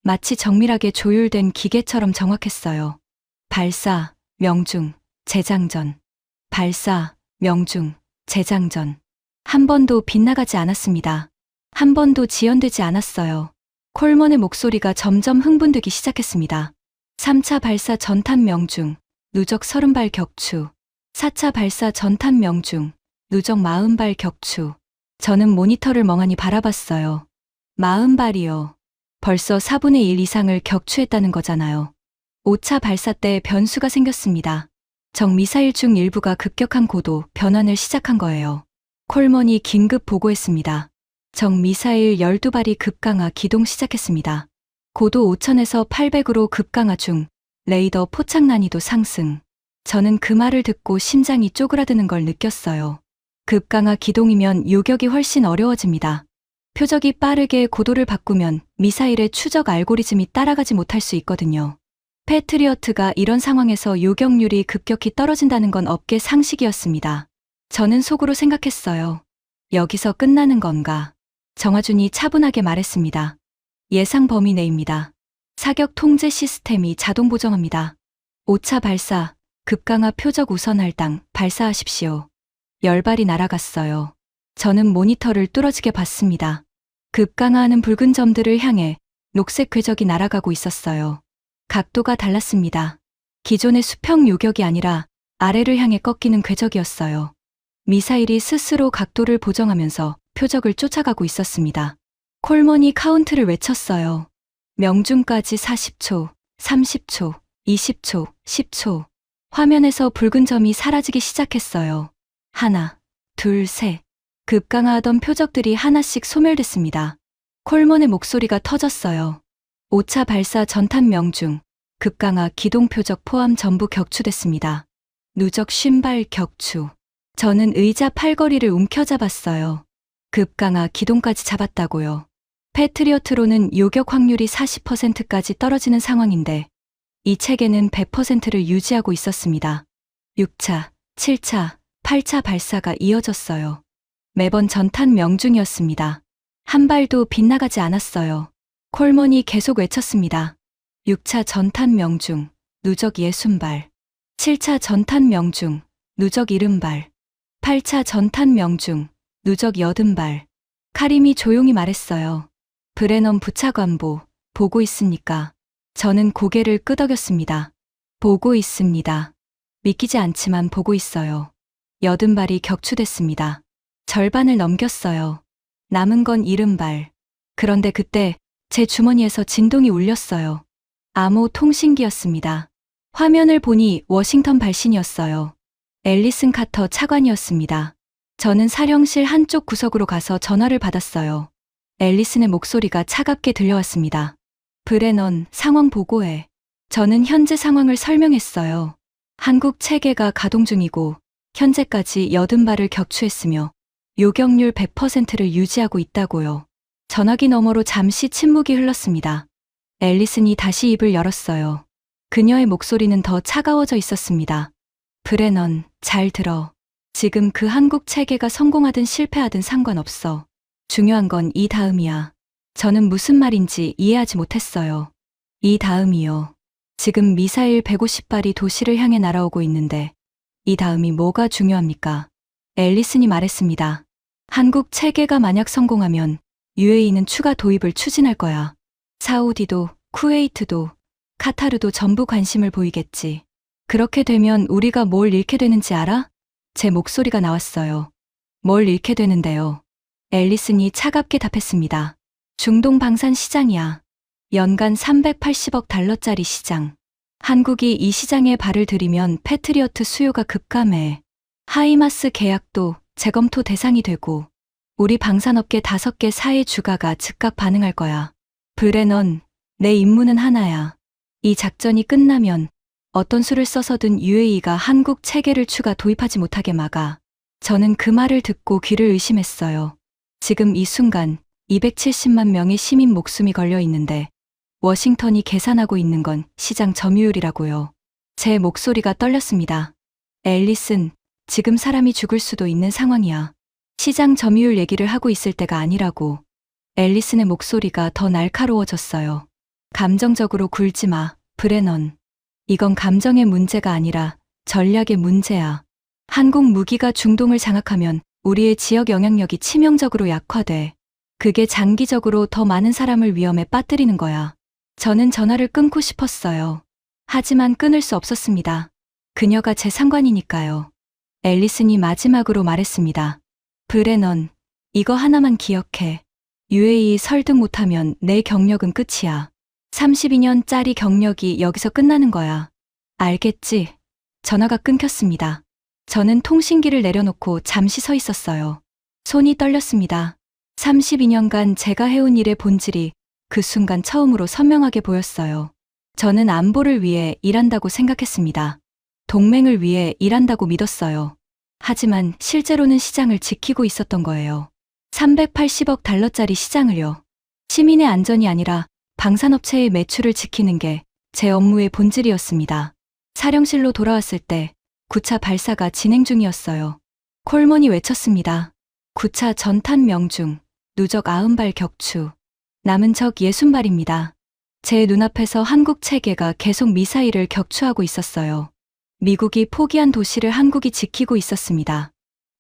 마치 정밀하게 조율된 기계처럼 정확했어요. 발사, 명중, 재장전. 발사, 명중, 재장전. 한 번도 빗나가지 않았습니다. 한 번도 지연되지 않았어요. 콜먼의 목소리가 점점 흥분되기 시작했습니다. 3차 발사 전탄 명중, 누적 30발 격추. 4차 발사 전탄 명중, 누적 40발 격추. 저는 모니터를 멍하니 바라봤어요. 40발이요. 벌써 4분의 1 이상을 격추했다는 거잖아요. 5차 발사 때 변수가 생겼습니다. 적 미사일 중 일부가 급격한 고도 변환을 시작한 거예요. 콜먼이 긴급 보고했습니다. 적 미사일 12발이 급강하 기동 시작했습니다. 고도 5000에서 800으로 급강하 중, 레이더 포착 난이도 상승. 저는 그 말을 듣고 심장이 쪼그라드는 걸 느꼈어요. 급강하 기동이면 요격이 훨씬 어려워집니다. 표적이 빠르게 고도를 바꾸면 미사일의 추적 알고리즘이 따라가지 못할 수 있거든요. 패트리어트가 이런 상황에서 요격률이 급격히 떨어진다는 건 업계 상식이었습니다. 저는 속으로 생각했어요. 여기서 끝나는 건가? 정하준이 차분하게 말했습니다. 예상 범위 내입니다. 사격 통제 시스템이 자동 보정합니다. 5차 발사, 급강하 표적 우선 할당 발사하십시오. 10발이 날아갔어요. 저는 모니터를 뚫어지게 봤습니다. 급강하하는 붉은 점들을 향해 녹색 궤적이 날아가고 있었어요. 각도가 달랐습니다. 기존의 수평 요격이 아니라 아래를 향해 꺾이는 궤적이었어요. 미사일이 스스로 각도를 보정하면서 표적을 쫓아가고 있었습니다. 콜먼이 카운트를 외쳤어요. 명중까지 40초, 30초, 20초, 10초. 화면에서 붉은 점이 사라지기 시작했어요. 하나, 둘, 셋. 급강하하던 표적들이 하나씩 소멸됐습니다. 콜먼의 목소리가 터졌어요. 5차 발사 전탄 명중, 급강하, 기동표적 포함 전부 격추됐습니다. 누적 쉰발 격추. 저는 의자 팔걸이를 움켜잡았어요. 급강하, 기동까지 잡았다고요. 패트리어트로는 요격 확률이 40%까지 떨어지는 상황인데 이 체계는 100%를 유지하고 있었습니다. 6차, 7차, 8차 발사가 이어졌어요. 매번 전탄 명중이었습니다. 한 발도 빗나가지 않았어요. 콜먼이 계속 외쳤습니다. 6차 전탄 명중, 누적 60발. 7차 전탄 명중, 누적 70발. 8차 전탄 명중, 누적 80발. 카림이 조용히 말했어요. 브레넌 부차관보, 보고 있습니까? 저는 고개를 끄덕였습니다. 보고 있습니다. 믿기지 않지만 보고 있어요. 80발이 격추됐습니다. 절반을 넘겼어요. 남은 건 70발. 그런데 그때 제 주머니에서 진동이 울렸어요. 암호 통신기였습니다. 화면을 보니 워싱턴 발신이었어요. 앨리슨 카터 차관이었습니다. 저는 사령실 한쪽 구석으로 가서 전화를 받았어요. 앨리슨의 목소리가 차갑게 들려왔습니다. 브레넌, 상황 보고해. 저는 현재 상황을 설명했어요. 한국 체계가 가동 중이고 현재까지 80발을 격추했으며 요격률 100%를 유지하고 있다고요. 전화기 너머로 잠시 침묵이 흘렀습니다. 앨리슨이 다시 입을 열었어요. 그녀의 목소리는 더 차가워져 있었습니다. 브레넌, 잘 들어. 지금 그 한국 체계가 성공하든 실패하든 상관없어. 중요한 건 이 다음이야. 저는 무슨 말인지 이해하지 못했어요. 이 다음이요. 지금 미사일 150발이 도시를 향해 날아오고 있는데 이 다음이 뭐가 중요합니까? 앨리슨이 말했습니다. 한국 체계가 만약 성공하면 UAE는 추가 도입을 추진할 거야. 사우디도, 쿠웨이트도, 카타르도 전부 관심을 보이겠지. 그렇게 되면 우리가 뭘 잃게 되는지 알아? 제 목소리가 나왔어요. 뭘 잃게 되는데요. 앨리슨이 차갑게 답했습니다. 중동 방산 시장이야. 연간 380억 달러짜리 시장. 한국이 이 시장에 발을 들이면 패트리어트 수요가 급감해. 하이마스 계약도 재검토 대상이 되고 우리 방산업계 5개 사의 주가가 즉각 반응할 거야. 브레넌, 내 임무는 하나야. 이 작전이 끝나면 어떤 수를 써서든 UAE가 한국 체계를 추가 도입하지 못하게 막아. 저는 그 말을 듣고 귀를 의심했어요. 지금 이 순간 270만 명의 시민 목숨이 걸려 있는데 워싱턴이 계산하고 있는 건 시장 점유율이라고요. 제 목소리가 떨렸습니다. 앨리슨, 지금 사람이 죽을 수도 있는 상황이야. 시장 점유율 얘기를 하고 있을 때가 아니라고. 앨리슨의 목소리가 더 날카로워졌어요. 감정적으로 굴지 마, 브레넌. 이건 감정의 문제가 아니라 전략의 문제야. 한국 무기가 중동을 장악하면 우리의 지역 영향력이 치명적으로 약화돼. 그게 장기적으로 더 많은 사람을 위험에 빠뜨리는 거야. 저는 전화를 끊고 싶었어요. 하지만 끊을 수 없었습니다. 그녀가 제 상관이니까요. 앨리슨이 마지막으로 말했습니다. 브레넌, 이거 하나만 기억해. UAE 설득 못하면 내 경력은 끝이야. 32년짜리 경력이 여기서 끝나는 거야. 알겠지? 전화가 끊겼습니다. 저는 통신기를 내려놓고 잠시 서 있었어요. 손이 떨렸습니다. 32년간 제가 해온 일의 본질이 그 순간 처음으로 선명하게 보였어요. 저는 안보를 위해 일한다고 생각했습니다. 동맹을 위해 일한다고 믿었어요. 하지만 실제로는 시장을 지키고 있었던 거예요. 380억 달러짜리 시장을요. 시민의 안전이 아니라 방산업체의 매출을 지키는 게 제 업무의 본질이었습니다. 사령실로 돌아왔을 때 9차 발사가 진행 중이었어요. 콜먼이 외쳤습니다. 9차 전탄 명중, 누적 90발 격추. 남은 적 60발입니다. 제 눈앞에서 한국 체계가 계속 미사일을 격추하고 있었어요. 미국이 포기한 도시를 한국이 지키고 있었습니다.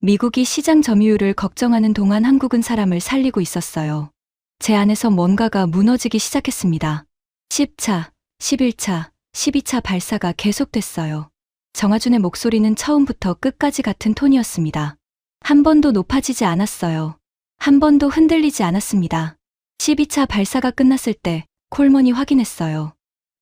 미국이 시장 점유율을 걱정하는 동안 한국은 사람을 살리고 있었어요. 제 안에서 뭔가가 무너지기 시작했습니다. 10차, 11차, 12차 발사가 계속됐어요. 정하준의 목소리는 처음부터 끝까지 같은 톤이었습니다. 한 번도 높아지지 않았어요. 한 번도 흔들리지 않았습니다. 12차 발사가 끝났을 때 콜먼이 확인했어요.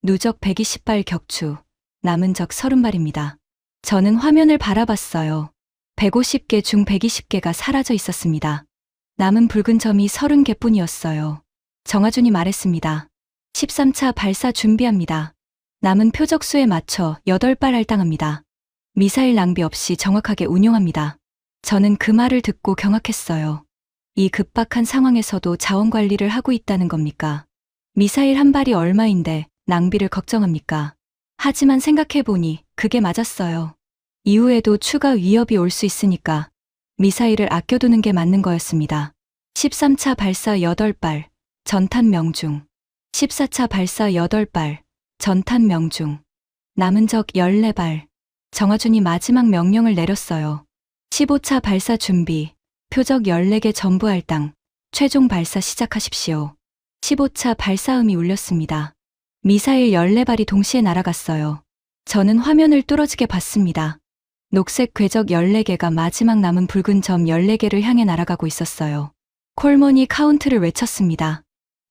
누적 120발 격추, 남은 적 30발입니다. 저는 화면을 바라봤어요. 150개 중 120개가 사라져 있었습니다. 남은 붉은 점이 30개뿐이었어요. 정하준이 말했습니다. 13차 발사 준비합니다. 남은 표적수에 맞춰 8발 할당합니다. 미사일 낭비 없이 정확하게 운용합니다. 저는 그 말을 듣고 경악했어요. 이 급박한 상황에서도 자원 관리를 하고 있다는 겁니까? 미사일 한 발이 얼마인데 낭비를 걱정합니까? 하지만 생각해보니 그게 맞았어요. 이후에도 추가 위협이 올 수 있으니까 미사일을 아껴두는 게 맞는 거였습니다. 13차 발사 8발, 전탄 명중. 14차 발사 8발, 전탄 명중. 남은 적 14발. 정화준이 마지막 명령을 내렸어요. 15차 발사 준비, 표적 14개 전부 할당, 최종 발사 시작하십시오. 15차 발사음이 울렸습니다. 미사일 14발이 동시에 날아갔어요. 저는 화면을 뚫어지게 봤습니다. 녹색 궤적 14개가 마지막 남은 붉은 점 14개를 향해 날아가고 있었어요. 콜먼이 카운트를 외쳤습니다.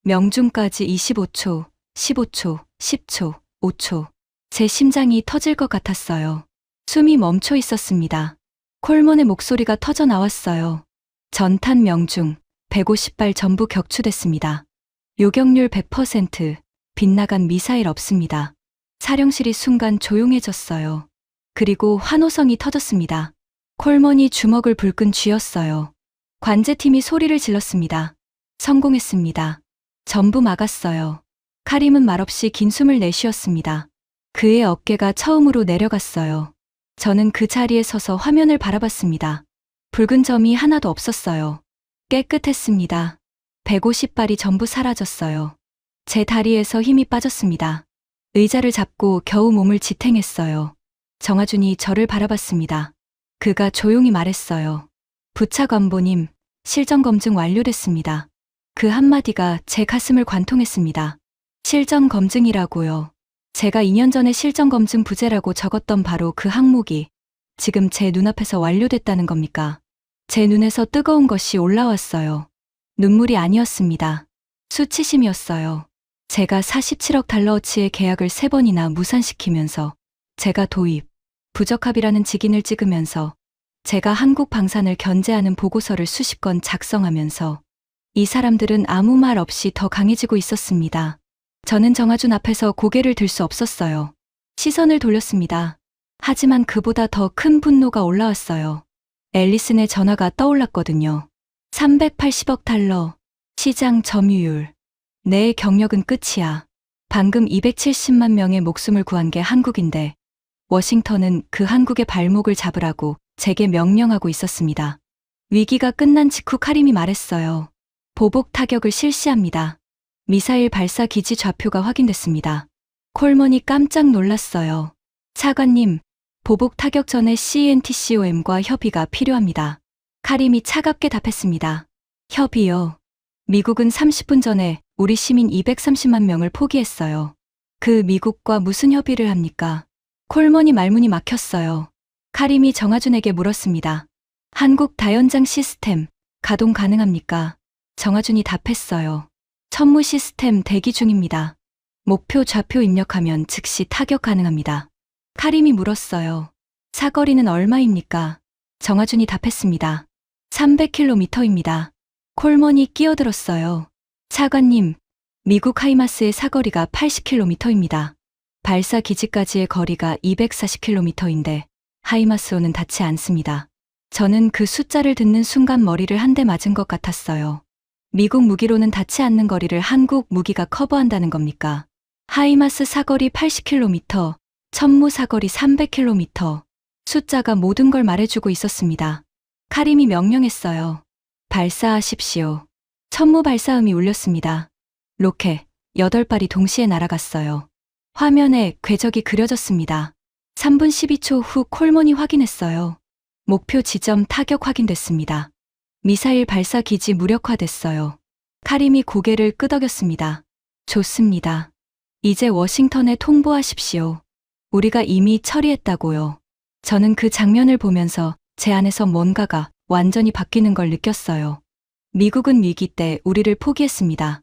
명중까지 25초, 15초, 10초, 5초. 제 심장이 터질 것 같았어요. 숨이 멈춰 있었습니다. 콜먼의 목소리가 터져 나왔어요. 전탄 명중, 150발 전부 격추됐습니다. 요격률 100%, 빗나간 미사일 없습니다. 사령실이 순간 조용해졌어요. 그리고 환호성이 터졌습니다. 콜먼이 주먹을 불끈 쥐었어요. 관제팀이 소리를 질렀습니다. 성공했습니다. 전부 막았어요. 카림은 말없이 긴 숨을 내쉬었습니다. 그의 어깨가 처음으로 내려갔어요. 저는 그 자리에 서서 화면을 바라봤습니다. 붉은 점이 하나도 없었어요. 깨끗했습니다. 150발이 전부 사라졌어요. 제 다리에서 힘이 빠졌습니다. 의자를 잡고 겨우 몸을 지탱했어요. 정화준이 저를 바라봤습니다. 그가 조용히 말했어요. 부차관보님, 실전 검증 완료됐습니다. 그 한마디가 제 가슴을 관통했습니다. 실전 검증이라고요. 제가 2년 전에 실전 검증 부재라고 적었던 바로 그 항목이 지금 제 눈앞에서 완료됐다는 겁니까? 제 눈에서 뜨거운 것이 올라왔어요. 눈물이 아니었습니다. 수치심이었어요. 제가 47억 달러어치의 계약을 3번이나 무산시키면서 제가 도입, 부적합이라는 직인을 찍으면서 제가 한국 방산을 견제하는 보고서를 수십 건 작성하면서 이 사람들은 아무 말 없이 더 강해지고 있었습니다. 저는 정화준 앞에서 고개를 들 수 없었어요. 시선을 돌렸습니다. 하지만 그보다 더 큰 분노가 올라왔어요. 앨리슨의 전화가 떠올랐거든요. 380억 달러, 시장 점유율. 내 경력은 끝이야. 방금 270만 명의 목숨을 구한 게 한국인데 워싱턴은 그 한국의 발목을 잡으라고 제게 명령하고 있었습니다. 위기가 끝난 직후 카림이 말했어요. 보복 타격을 실시합니다. 미사일 발사 기지 좌표가 확인됐습니다. 콜먼이 깜짝 놀랐어요. 차관님, 보복 타격 전에 CENTCOM과 협의가 필요합니다. 카림이 차갑게 답했습니다. 협의요. 미국은 30분 전에 우리 시민 230만 명을 포기했어요. 그 미국과 무슨 협의를 합니까? 콜먼이 말문이 막혔어요. 카림이 정화준에게 물었습니다. 한국 다연장 시스템 가동 가능합니까? 정화준이 답했어요. 천무 시스템 대기 중입니다. 목표 좌표 입력하면 즉시 타격 가능합니다. 카림이 물었어요. 사거리는 얼마입니까? 정화준이 답했습니다. 300km입니다. 콜먼이 끼어들었어요. 차관님, 미국 하이마스의 사거리가 80km입니다. 발사 기지까지의 거리가 240km인데 하이마스호는 닿지 않습니다. 저는 그 숫자를 듣는 순간 머리를 한 대 맞은 것 같았어요. 미국 무기로는 닿지 않는 거리를 한국 무기가 커버한다는 겁니까? 하이마스 사거리 80km, 천무 사거리 300km. 숫자가 모든 걸 말해주고 있었습니다. 카림이 명령했어요. 발사하십시오. 천무 발사음이 울렸습니다. 로켓 8발이 동시에 날아갔어요. 화면에 궤적이 그려졌습니다. 3분 12초 후 콜먼이 확인했어요. 목표 지점 타격 확인됐습니다. 미사일 발사 기지 무력화됐어요. 카림이 고개를 끄덕였습니다. 좋습니다. 이제 워싱턴에 통보하십시오. 우리가 이미 처리했다고요. 저는 그 장면을 보면서 제 안에서 뭔가가 완전히 바뀌는 걸 느꼈어요. 미국은 위기 때 우리를 포기했습니다.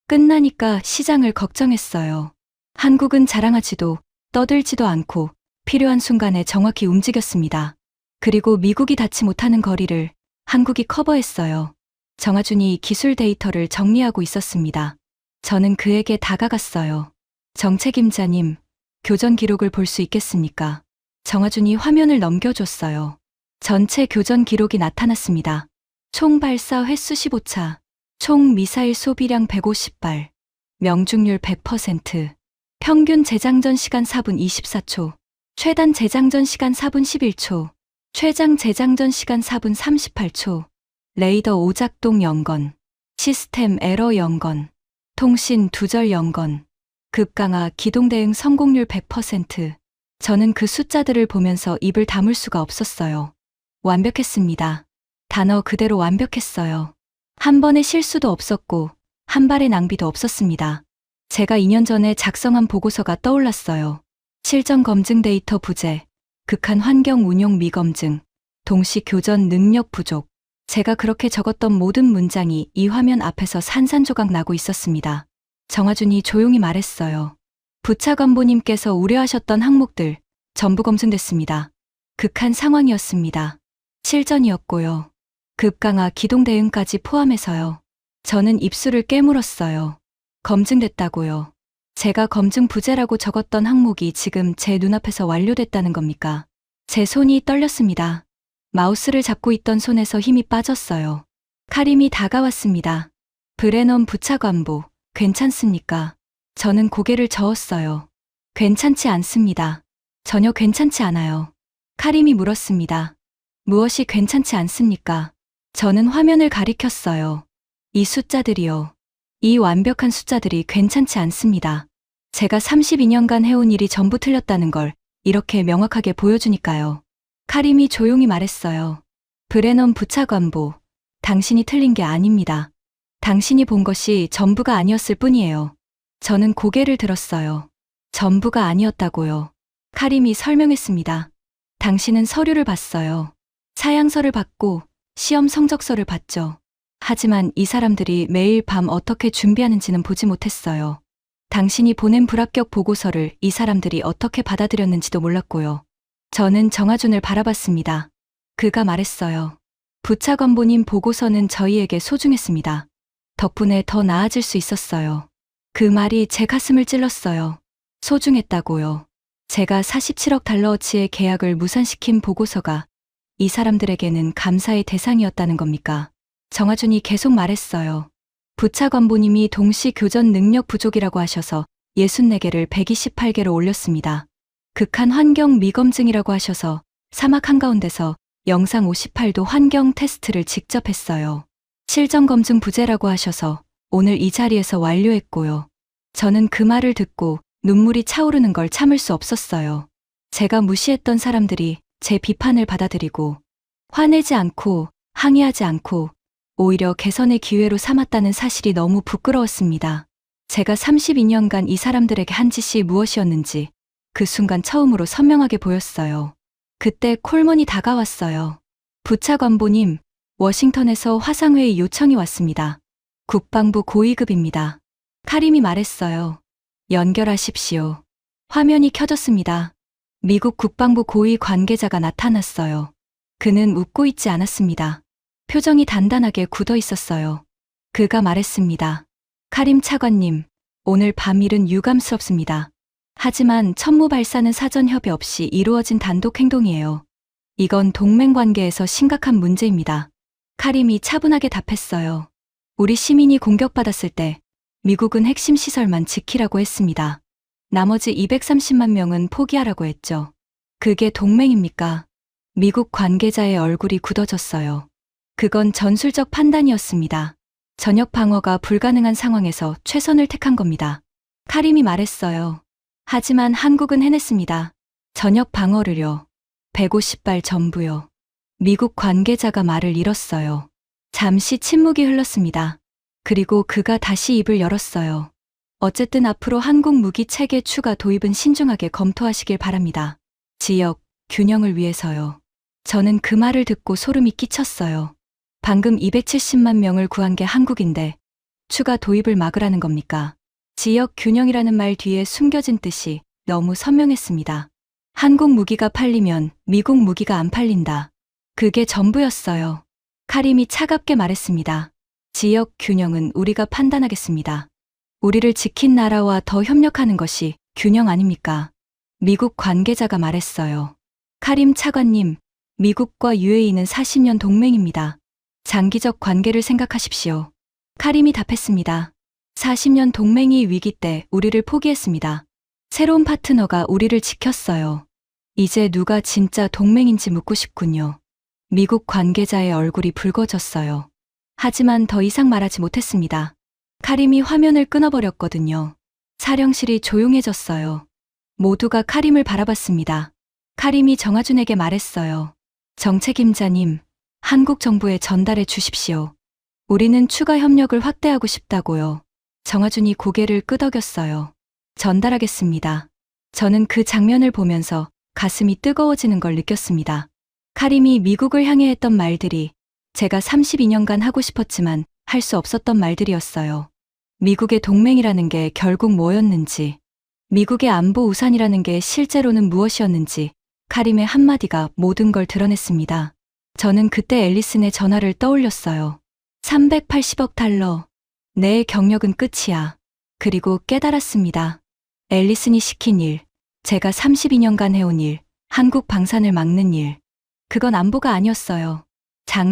끝나니까 시장을 걱정했어요. 한국은 자랑하지도 떠들지도 않고 필요한 순간에 정확히 움직였습니다. 그리고 미국이 닿지 못하는 거리를 한국이 커버했어요. 정화준이 기술 데이터를 정리하고 있었습니다. 저는 그에게 다가갔어요. 정책임자님, 교전 기록을 볼 수 있겠습니까? 정하준이 화면을 넘겨줬어요. 전체 교전 기록이 나타났습니다. 총 발사 횟수 15차, 총 미사일 소비량 150발, 명중률 100%, 평균 재장전 시간 4분 24초, 최단 재장전 시간 4분 11초, 최장 재장전 시간 4분 38초, 레이더 오작동 0건, 시스템 에러 0건, 통신 두절 0건, 급강하 기동 대응 성공률 100%. 저는 그 숫자들을 보면서 입을 다물 수가 없었어요. 완벽했습니다. 단어 그대로 완벽했어요. 한 번의 실수도 없었고 한 발의 낭비도 없었습니다. 제가 2년 전에 작성한 보고서가 떠올랐어요. 실전 검증 데이터 부재, 극한 환경 운용 미검증, 동시 교전 능력 부족. 제가 그렇게 적었던 모든 문장이 이 화면 앞에서 산산조각 나고 있었습니다. 정하준이 조용히 말했어요. 부차관보님께서 우려하셨던 항목들 전부 검증됐습니다. 극한 상황이었습니다. 실전이었고요. 급강하 기동 대응까지 포함해서요. 저는 입술을 깨물었어요. 검증됐다고요. 제가 검증 부재라고 적었던 항목이 지금 제 눈앞에서 완료됐다는 겁니까? 제 손이 떨렸습니다. 마우스를 잡고 있던 손에서 힘이 빠졌어요. 카림이 다가왔습니다. 브레넌 부차관보, 괜찮습니까? 저는 고개를 저었어요. 괜찮지 않습니다. 전혀 괜찮지 않아요. 카림이 물었습니다. 무엇이 괜찮지 않습니까? 저는 화면을 가리켰어요. 이 숫자들이요. 이 완벽한 숫자들이 괜찮지 않습니다. 제가 32년간 해온 일이 전부 틀렸다는 걸 이렇게 명확하게 보여주니까요. 카림이 조용히 말했어요. 브레넌 부차관보, 당신이 틀린 게 아닙니다. 당신이 본 것이 전부가 아니었을 뿐이에요. 저는 고개를 들었어요. 전부가 아니었다고요. 카림이 설명했습니다. 당신은 서류를 봤어요. 사양서를 받고 시험 성적서를 봤죠. 하지만 이 사람들이 매일 밤 어떻게 준비하는지는 보지 못했어요. 당신이 보낸 불합격 보고서를 이 사람들이 어떻게 받아들였는지도 몰랐고요. 저는 정하준을 바라봤습니다. 그가 말했어요. 부차관보님 보고서는 저희에게 소중했습니다. 덕분에 더 나아질 수 있었어요. 그 말이 제 가슴을 찔렀어요. 소중했다고요. 제가 47억 달러어치의 계약을 무산시킨 보고서가 이 사람들에게는 감사의 대상이었다는 겁니까? 정하준이 계속 말했어요. 부차관보님이 동시 교전 능력 부족이라고 하셔서 64개를 128개로 올렸습니다. 극한 환경 미검증이라고 하셔서 사막 한가운데서 영상 58도 환경 테스트를 직접 했어요. 실전 검증 부재라고 하셔서 오늘 이 자리에서 완료했고요. 저는 그 말을 듣고 눈물이 차오르는 걸 참을 수 없었어요. 제가 무시했던 사람들이 제 비판을 받아들이고 화내지 않고 항의하지 않고 오히려 개선의 기회로 삼았다는 사실이 너무 부끄러웠습니다. 제가 32년간 이 사람들에게 한 짓이 무엇이었는지 그 순간 처음으로 선명하게 보였어요. 그때 콜먼이 다가왔어요. 부차관보님, 워싱턴에서 화상회의 요청이 왔습니다. 국방부 고위급입니다. 카림이 말했어요. 연결하십시오. 화면이 켜졌습니다. 미국 국방부 고위 관계자가 나타났어요. 그는 웃고 있지 않았습니다. 표정이 단단하게 굳어 있었어요. 그가 말했습니다. 카림 차관님, 오늘 밤 일은 유감스럽습니다. 하지만 천무 발사는 사전 협의 없이 이루어진 단독 행동이에요. 이건 동맹 관계에서 심각한 문제입니다. 카림이 차분하게 답했어요. 우리 시민이 공격받았을 때 미국은 핵심 시설만 지키라고 했습니다. 나머지 230만 명은 포기하라고 했죠. 그게 동맹입니까? 미국 관계자의 얼굴이 굳어졌어요. 그건 전술적 판단이었습니다. 전역 방어가 불가능한 상황에서 최선을 택한 겁니다. 카림이 말했어요. 하지만 한국은 해냈습니다. 전역 방어를요. 150발 전부요. 미국 관계자가 말을 잃었어요. 잠시 침묵이 흘렀습니다. 그리고 그가 다시 입을 열었어요. 어쨌든 앞으로 한국 무기 체계 추가 도입은 신중하게 검토하시길 바랍니다. 지역 균형을 위해서요. 저는 그 말을 듣고 소름이 끼쳤어요. 방금 270만 명을 구한 게 한국인데 추가 도입을 막으라는 겁니까? 지역 균형이라는 말 뒤에 숨겨진 뜻이 너무 선명했습니다. 한국 무기가 팔리면 미국 무기가 안 팔린다. 그게 전부였어요. 카림이 차갑게 말했습니다. 지역 균형은 우리가 판단하겠습니다. 우리를 지킨 나라와 더 협력하는 것이 균형 아닙니까? 미국 관계자가 말했어요. 카림 차관님, 미국과 UAE는 40년 동맹입니다. 장기적 관계를 생각하십시오. 카림이 답했습니다. 40년 동맹이 위기 때 우리를 포기했습니다. 새로운 파트너가 우리를 지켰어요. 이제 누가 진짜 동맹인지 묻고 싶군요. 미국 관계자의 얼굴이 붉어졌어요. 하지만 더 이상 말하지 못했습니다. 카림이 화면을 끊어버렸거든요. 사령실이 조용해졌어요. 모두가 카림을 바라봤습니다. 카림이 정하준에게 말했어요. 정책임자님, 한국 정부에 전달해 주십시오. 우리는 추가 협력을 확대하고 싶다고요. 정하준이 고개를 끄덕였어요. 전달하겠습니다. 저는 그 장면을 보면서 가슴이 뜨거워지는 걸 느꼈습니다. 카림이 미국을 향해 했던 말들이 제가 32년간 하고 싶었지만 할 수 없었던 말들이었어요. 미국의 동맹이라는 게 결국 뭐였는지, 미국의 안보 우산이라는 게 실제로는 무엇이었는지 카림의 한마디가 모든 걸 드러냈습니다. 저는 그때 앨리슨의 전화를 떠올렸어요. 380억 달러. 내 경력은 끝이야. 그리고 깨달았습니다. 앨리슨이 시킨 일, 제가 32년간 해온 일, 한국 방산을 막는 일. 그건 안보가 아니었어요.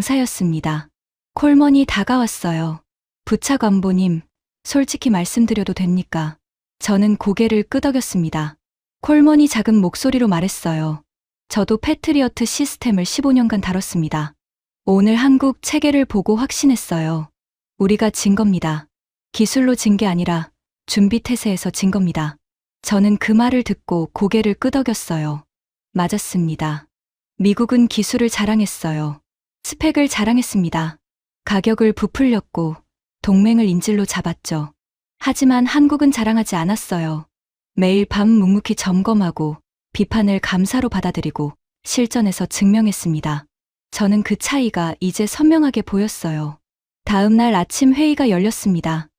장사였습니다. 콜먼이 다가왔어요. 부차관보님, 솔직히 말씀드려도 됩니까? 저는 고개를 끄덕였습니다. 콜먼이 작은 목소리로 말했어요. 저도 패트리어트 시스템을 15년간 다뤘습니다. 오늘 한국 체계를 보고 확신했어요. 우리가 진 겁니다. 기술로 진 게 아니라 준비 태세에서 진 겁니다. 저는 그 말을 듣고 고개를 끄덕였어요. 맞았습니다. 미국은 기술을 자랑했어요. 스펙을 자랑했습니다. 가격을 부풀렸고 동맹을 인질로 잡았죠. 하지만 한국은 자랑하지 않았어요. 매일 밤 묵묵히 점검하고 비판을 감사로 받아들이고 실전에서 증명했습니다. 저는 그 차이가 이제 선명하게 보였어요. 다음 날 아침 회의가 열렸습니다.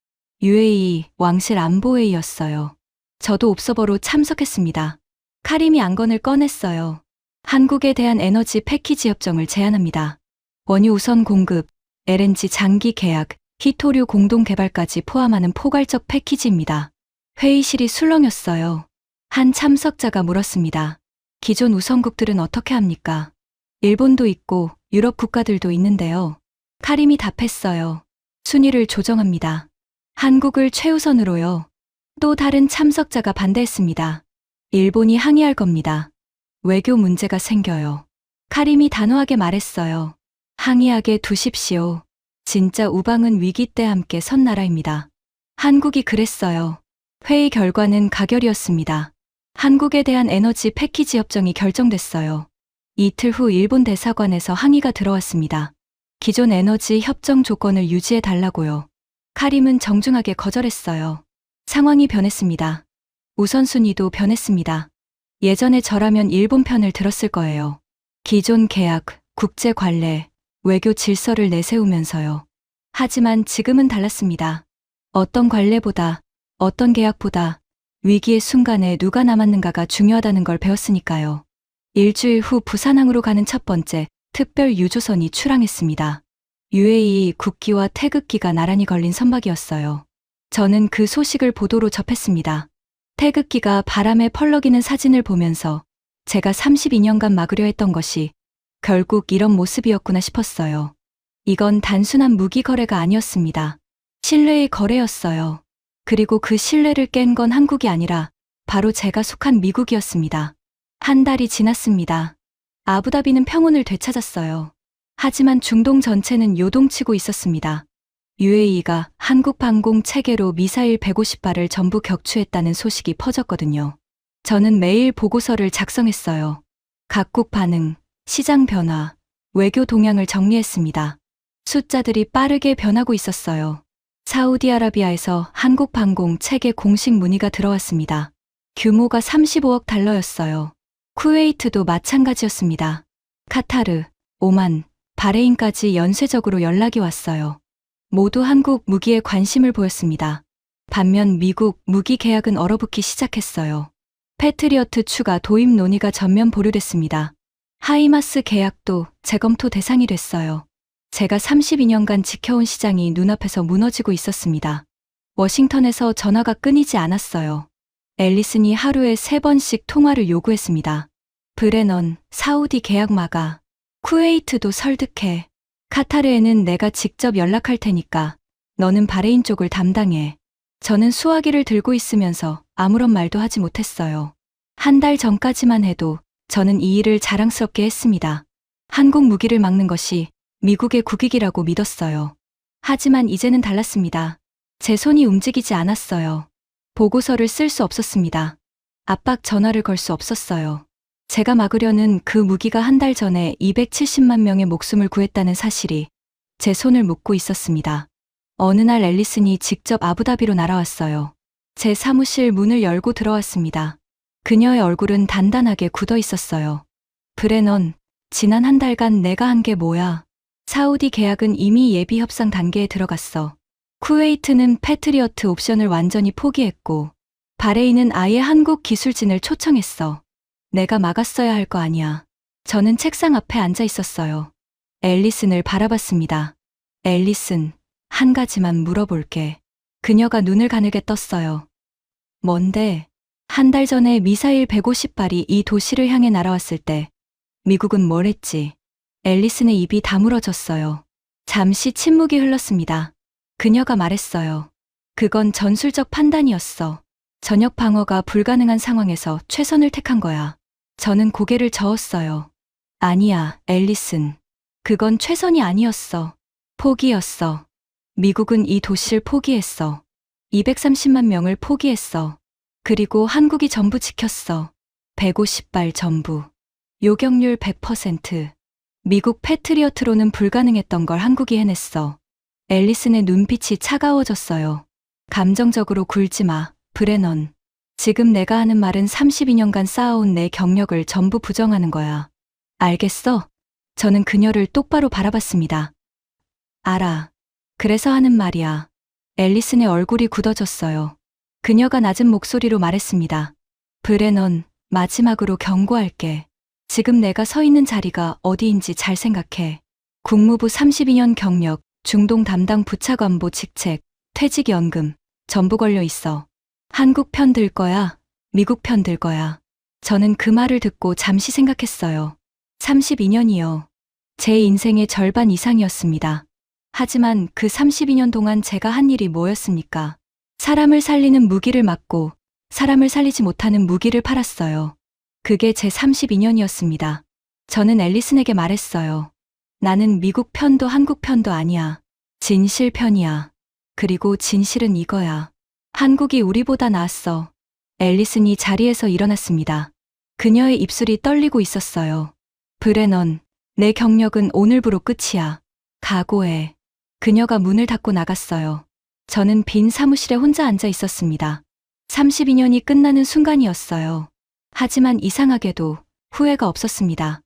UAE 왕실 안보회의였어요. 저도 옵서버로 참석했습니다. 카림이 안건을 꺼냈어요. 한국에 대한 에너지 패키지 협정을 제안합니다. 원유 우선 공급, LNG 장기 계약, 히토류 공동 개발까지 포함하는 포괄적 패키지입니다. 회의실이 술렁였어요. 한 참석자가 물었습니다. 기존 우선국들은 어떻게 합니까? 일본도 있고 유럽 국가들도 있는데요. 카림이 답했어요. 순위를 조정합니다. 한국을 최우선으로요. 또 다른 참석자가 반대했습니다. 일본이 항의할 겁니다. 외교 문제가 생겨요. 카림이 단호하게 말했어요. 항의하게 두십시오. 진짜 우방은 위기 때 함께 선 나라입니다. 한국이 그랬어요. 회의 결과는 가결이었습니다. 한국에 대한 에너지 패키지 협정이 결정됐어요. 이틀 후 일본 대사관에서 항의가 들어왔습니다. 기존 에너지 협정 조건을 유지해 달라고요. 카림은 정중하게 거절했어요. 상황이 변했습니다. 우선순위도 변했습니다. 예전에 저라면 일본 편을 들었을 거예요. 기존 계약, 국제 관례, 외교 질서를 내세우면서요. 하지만 지금은 달랐습니다. 어떤 관례보다, 어떤 계약보다 위기의 순간에 누가 남았는가가 중요하다는 걸 배웠으니까요. 일주일 후 부산항으로 가는 첫 번째 특별 유조선이 출항했습니다. UAE 국기와 태극기가 나란히 걸린 선박이었어요. 저는 그 소식을 보도로 접했습니다. 태극기가 바람에 펄럭이는 사진을 보면서 제가 32년간 막으려 했던 것이 결국 이런 모습이었구나 싶었어요. 이건 단순한 무기 거래가 아니었습니다. 신뢰의 거래였어요. 그리고 그 신뢰를 깬 건 한국이 아니라 바로 제가 속한 미국이었습니다. 한 달이 지났습니다. 아부다비는 평온을 되찾았어요. 하지만 중동 전체는 요동치고 있었습니다. UAE가 한국 방공 체계로 미사일 150발을 전부 격추했다는 소식이 퍼졌거든요. 저는 매일 보고서를 작성했어요. 각국 반응, 시장 변화, 외교 동향을 정리했습니다. 숫자들이 빠르게 변하고 있었어요. 사우디아라비아에서 한국 방공 체계 공식 문의가 들어왔습니다. 규모가 35억 달러였어요. 쿠웨이트도 마찬가지였습니다. 카타르, 오만, 바레인까지 연쇄적으로 연락이 왔어요. 모두 한국 무기에 관심을 보였습니다. 반면 미국 무기 계약은 얼어붙기 시작했어요. 패트리어트 추가 도입 논의가 전면 보류됐습니다. 하이마스 계약도 재검토 대상이 됐어요. 제가 32년간 지켜온 시장이 눈앞에서 무너지고 있었습니다. 워싱턴에서 전화가 끊이지 않았어요. 앨리슨이 하루에 3번씩 통화를 요구했습니다. 브레넌, 사우디 계약 막아. 쿠웨이트도 설득해. 카타르에는 내가 직접 연락할 테니까 너는 바레인 쪽을 담당해. 저는 수화기를 들고 있으면서 아무런 말도 하지 못했어요. 한 달 전까지만 해도 저는 이 일을 자랑스럽게 했습니다. 한국 무기를 막는 것이 미국의 국익이라고 믿었어요. 하지만 이제는 달랐습니다. 제 손이 움직이지 않았어요. 보고서를 쓸 수 없었습니다. 압박 전화를 걸 수 없었어요. 제가 막으려는 그 무기가 한 달 전에 270만 명의 목숨을 구했다는 사실이 제 손을 묶고 있었습니다. 어느 날 앨리슨이 직접 아부다비로 날아왔어요. 제 사무실 문을 열고 들어왔습니다. 그녀의 얼굴은 단단하게 굳어 있었어요. 브레넌, 지난 한 달간 내가 한 게 뭐야? 사우디 계약은 이미 예비 협상 단계에 들어갔어. 쿠웨이트는 패트리어트 옵션을 완전히 포기했고, 바레인은 아예 한국 기술진을 초청했어. 내가 막았어야 할 거 아니야. 저는 책상 앞에 앉아 있었어요. 앨리슨을 바라봤습니다. 앨리슨, 한 가지만 물어볼게. 그녀가 눈을 가늘게 떴어요. 뭔데? 한 달 전에 미사일 150발이 이 도시를 향해 날아왔을 때 미국은 뭘 했지? 앨리슨의 입이 다물어졌어요. 잠시 침묵이 흘렀습니다. 그녀가 말했어요. 그건 전술적 판단이었어. 전역 방어가 불가능한 상황에서 최선을 택한 거야. 저는 고개를 저었어요. 아니야, 앨리슨. 그건 최선이 아니었어. 포기였어. 미국은 이 도시를 포기했어. 230만 명을 포기했어. 그리고 한국이 전부 지켰어. 150발 전부. 요격률 100%. 미국 패트리어트로는 불가능했던 걸 한국이 해냈어. 앨리슨의 눈빛이 차가워졌어요. 감정적으로 굴지 마, 브레넌. 지금 내가 하는 말은 32년간 쌓아온 내 경력을 전부 부정하는 거야. 알겠어? 저는 그녀를 똑바로 바라봤습니다. 알아. 그래서 하는 말이야. 앨리슨의 얼굴이 굳어졌어요. 그녀가 낮은 목소리로 말했습니다. 브레넌, 마지막으로 경고할게. 지금 내가 서 있는 자리가 어디인지 잘 생각해. 국무부 32년 경력, 중동 담당 부차관보 직책, 퇴직연금, 전부 걸려 있어. 한국 편 들 거야, 미국 편 들 거야. 저는 그 말을 듣고 잠시 생각했어요. 32년이요. 제 인생의 절반 이상이었습니다. 하지만 그 32년 동안 제가 한 일이 뭐였습니까? 사람을 살리는 무기를 막고 사람을 살리지 못하는 무기를 팔았어요. 그게 제 32년이었습니다. 저는 앨리슨에게 말했어요. 나는 미국 편도 한국 편도 아니야. 진실 편이야. 그리고 진실은 이거야. 한국이 우리보다 나았어. 앨리슨이 자리에서 일어났습니다. 그녀의 입술이 떨리고 있었어요. 브레넌, 내 경력은 오늘부로 끝이야. 각오해. 그녀가 문을 닫고 나갔어요. 저는 빈 사무실에 혼자 앉아 있었습니다. 32년이 끝나는 순간이었어요. 하지만 이상하게도 후회가 없었습니다.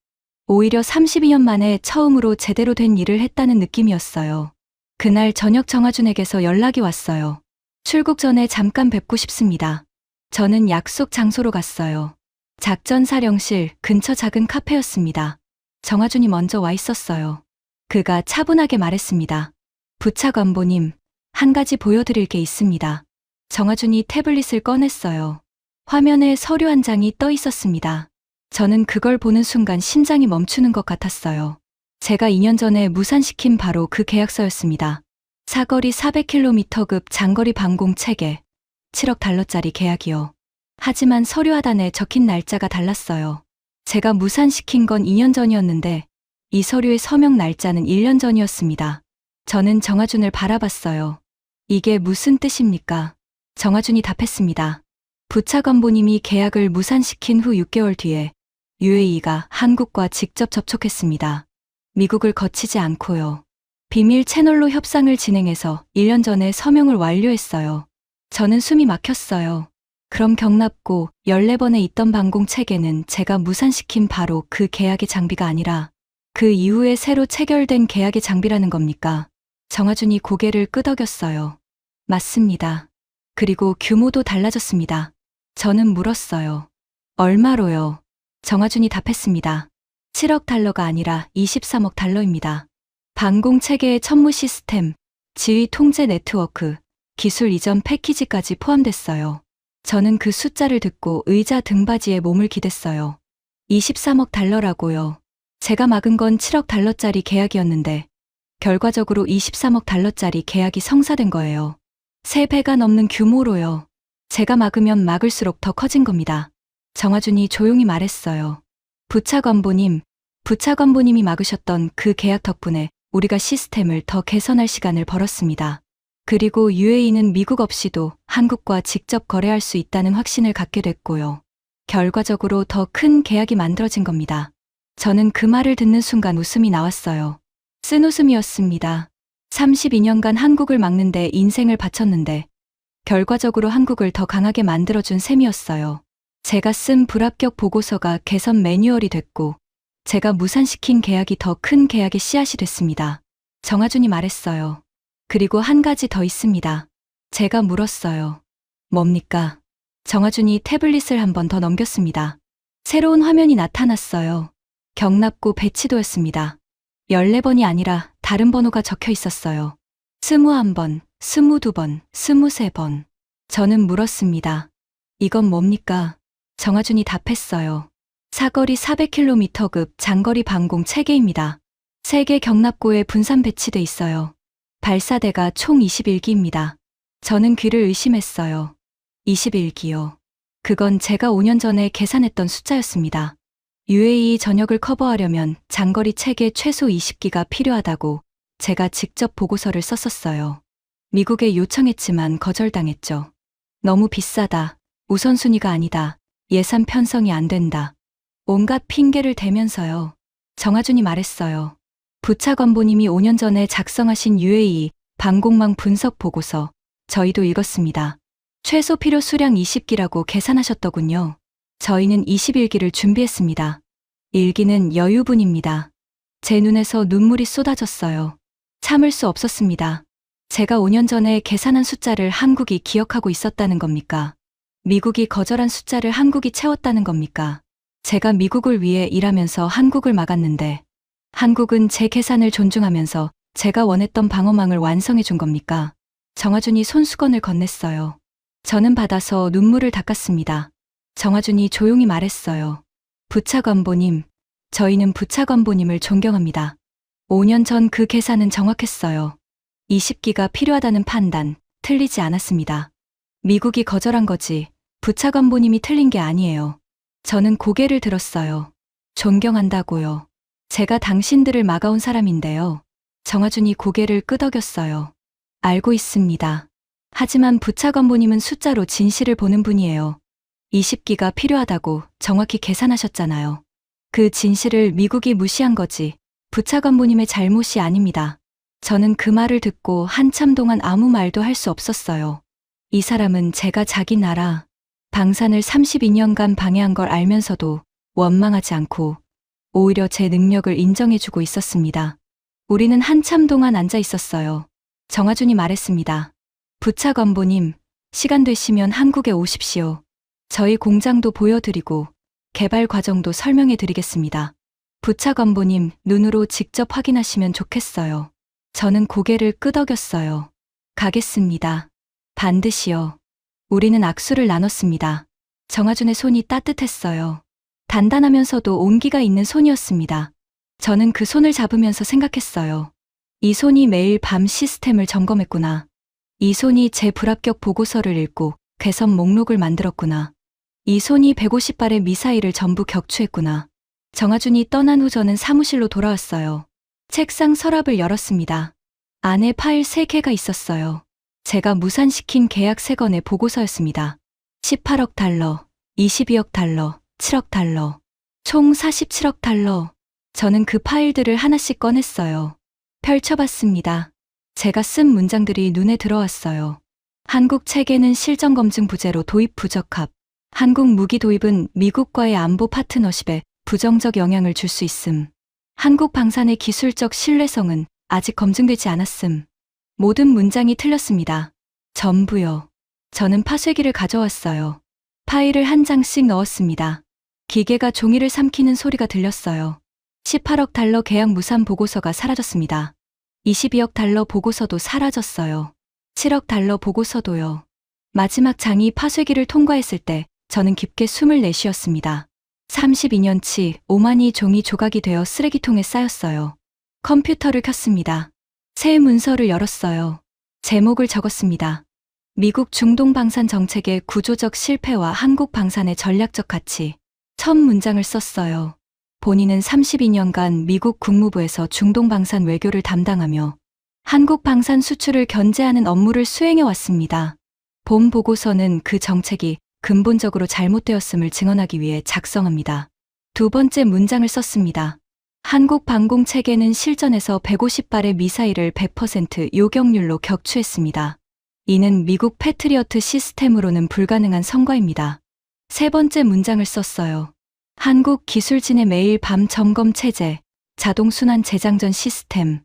오히려 32년 만에 처음으로 제대로 된 일을 했다는 느낌이었어요. 그날 저녁 정화준에게서 연락이 왔어요. 출국 전에 잠깐 뵙고 싶습니다. 저는 약속 장소로 갔어요. 작전사령실 근처 작은 카페였습니다. 정화준이 먼저 와 있었어요. 그가 차분하게 말했습니다. 부차관보님, 한 가지 보여드릴 게 있습니다. 정화준이 태블릿을 꺼냈어요. 화면에 서류 한 장이 떠 있었습니다. 저는 그걸 보는 순간 심장이 멈추는 것 같았어요. 제가 2년 전에 무산시킨 바로 그 계약서였습니다. 사거리 400km급 장거리 방공 체계, 7억 달러짜리 계약이요. 하지만 서류 하단에 적힌 날짜가 달랐어요. 제가 무산시킨 건 2년 전이었는데 이 서류의 서명 날짜는 1년 전이었습니다. 저는 정화준을 바라봤어요. 이게 무슨 뜻입니까? 정화준이 답했습니다. 부차관보님이 계약을 무산시킨 후 6개월 뒤에 UAE가 한국과 직접 접촉했습니다. 미국을 거치지 않고요. 비밀 채널로 협상을 진행해서 1년 전에 서명을 완료했어요. 저는 숨이 막혔어요. 그럼 경납고 14번에 있던 방공 체계는 제가 무산시킨 바로 그 계약의 장비가 아니라 그 이후에 새로 체결된 계약의 장비라는 겁니까? 정화준이 고개를 끄덕였어요. 맞습니다. 그리고 규모도 달라졌습니다. 저는 물었어요. 얼마로요? 정화준이 답했습니다. 7억 달러가 아니라 23억 달러입니다. 방공 체계의 천무 시스템, 지휘 통제 네트워크, 기술 이전 패키지까지 포함됐어요. 저는 그 숫자를 듣고 의자 등받이에 몸을 기댔어요. 23억 달러라고요. 제가 막은 건 7억 달러짜리 계약이었는데 결과적으로 23억 달러짜리 계약이 성사된 거예요. 3배가 넘는 규모로요. 제가 막으면 막을수록 더 커진 겁니다. 정화준이 조용히 말했어요. 부차관보님이 막으셨던 그 계약 덕분에 우리가 시스템을 더 개선할 시간을 벌었습니다. 그리고 UAE는 미국 없이도 한국과 직접 거래할 수 있다는 확신을 갖게 됐고요. 결과적으로 더 큰 계약이 만들어진 겁니다. 저는 그 말을 듣는 순간 웃음이 나왔어요. 쓴 웃음이었습니다. 32년간 한국을 막는데 인생을 바쳤는데 결과적으로 한국을 더 강하게 만들어준 셈이었어요. 제가 쓴 불합격 보고서가 개선 매뉴얼이 됐고 제가 무산시킨 계약이 더 큰 계약의 씨앗이 됐습니다. 정화준이 말했어요. 그리고 한 가지 더 있습니다. 제가 물었어요. 뭡니까? 정화준이 태블릿을 한 번 더 넘겼습니다. 새로운 화면이 나타났어요. 경납고 배치도였습니다. 14번이 아니라 다른 번호가 적혀 있었어요. 21번, 22번, 23번. 저는 물었습니다. 이건 뭡니까? 정화준이 답했어요. 사거리 400km급 장거리 방공 체계입니다. 3개 경납고에 분산 배치돼 있어요. 발사대가 총 21기입니다. 저는 귀를 의심했어요. 21기요. 그건 제가 5년 전에 계산했던 숫자였습니다. UAE 전역을 커버하려면 장거리 체계 최소 20기가 필요하다고 제가 직접 보고서를 썼었어요. 미국에 요청했지만 거절당했죠. 너무 비싸다. 우선순위가 아니다. 예산 편성이 안 된다. 온갖 핑계를 대면서요. 정화준이 말했어요. 부차관보님이 5년 전에 작성하신 UAE 방공망 분석 보고서 저희도 읽었습니다. 최소 필요 수량 20기라고 계산하셨더군요. 저희는 21기를 준비했습니다. 1기는 여유분입니다. 제 눈에서 눈물이 쏟아졌어요. 참을 수 없었습니다. 제가 5년 전에 계산한 숫자를 한국이 기억하고 있었다는 겁니까? 미국이 거절한 숫자를 한국이 채웠다는 겁니까? 제가 미국을 위해 일하면서 한국을 막았는데 한국은 제 계산을 존중하면서 제가 원했던 방어망을 완성해 준 겁니까? 정화준이 손수건을 건넸어요. 저는 받아서 눈물을 닦았습니다. 정화준이 조용히 말했어요. 부차관보님, 저희는 부차관보님을 존경합니다. 5년 전 그 계산은 정확했어요. 20기가 필요하다는 판단, 틀리지 않았습니다. 미국이 거절한 거지, 부차관보님이 틀린 게 아니에요. 저는 고개를 들었어요. 존경한다고요. 제가 당신들을 막아온 사람인데요. 정화준이 고개를 끄덕였어요. 알고 있습니다. 하지만 부차관보님은 숫자로 진실을 보는 분이에요. 20기가 필요하다고 정확히 계산하셨잖아요. 그 진실을 미국이 무시한 거지 부차관보님의 잘못이 아닙니다. 저는 그 말을 듣고 한참 동안 아무 말도 할 수 없었어요. 이 사람은 제가 자기 나라 방산을 32년간 방해한 걸 알면서도 원망하지 않고 오히려 제 능력을 인정해주고 있었습니다. 우리는 한참 동안 앉아 있었어요. 정화준이 말했습니다. 부차관보님, 시간 되시면 한국에 오십시오. 저희 공장도 보여드리고 개발 과정도 설명해 드리겠습니다. 부차관보님 눈으로 직접 확인하시면 좋겠어요. 저는 고개를 끄덕였어요. 가겠습니다. 반드시요. 우리는 악수를 나눴습니다. 정화준의 손이 따뜻했어요. 단단하면서도 온기가 있는 손이었습니다. 저는 그 손을 잡으면서 생각했어요. 이 손이 매일 밤 시스템을 점검했구나. 이 손이 제 불합격 보고서를 읽고 개선 목록을 만들었구나. 이 손이 150발의 미사일을 전부 격추했구나. 정화준이 떠난 후 저는 사무실로 돌아왔어요. 책상 서랍을 열었습니다. 안에 파일 3개가 있었어요. 제가 무산시킨 계약 3건의 보고서였습니다. 18억 달러, 22억 달러, 7억 달러, 총 47억 달러. 저는 그 파일들을 하나씩 꺼냈어요. 펼쳐봤습니다. 제가 쓴 문장들이 눈에 들어왔어요. 한국 체계는 실전 검증 부재로 도입 부적합. 한국 무기 도입은 미국과의 안보 파트너십에 부정적 영향을 줄 수 있음. 한국 방산의 기술적 신뢰성은 아직 검증되지 않았음. 모든 문장이 틀렸습니다. 전부요. 저는 파쇄기를 가져왔어요. 파일을 한 장씩 넣었습니다. 기계가 종이를 삼키는 소리가 들렸어요. 18억 달러 계약 무산 보고서가 사라졌습니다. 22억 달러 보고서도 사라졌어요. 7억 달러 보고서도요. 마지막 장이 파쇄기를 통과했을 때 저는 깊게 숨을 내쉬었습니다. 32년치 5만이 종이 조각이 되어 쓰레기통에 쌓였어요. 컴퓨터를 켰습니다. 새 문서를 열었어요. 제목을 적었습니다. 미국 중동 방산 정책의 구조적 실패와 한국 방산의 전략적 가치. 첫 문장을 썼어요. 본인은 32년간 미국 국무부에서 중동 방산 외교를 담당하며 한국 방산 수출을 견제하는 업무를 수행해 왔습니다. 본 보고서는 그 정책이 근본적으로 잘못되었음을 증언하기 위해 작성합니다. 두 번째 문장을 썼습니다. 한국 방공 체계는 실전에서 150발의 미사일을 100% 요격률로 격추했습니다. 이는 미국 패트리어트 시스템으로는 불가능한 성과입니다. 세 번째 문장을 썼어요. 한국 기술진의 매일 밤 점검 체제, 자동 순환 재장전 시스템,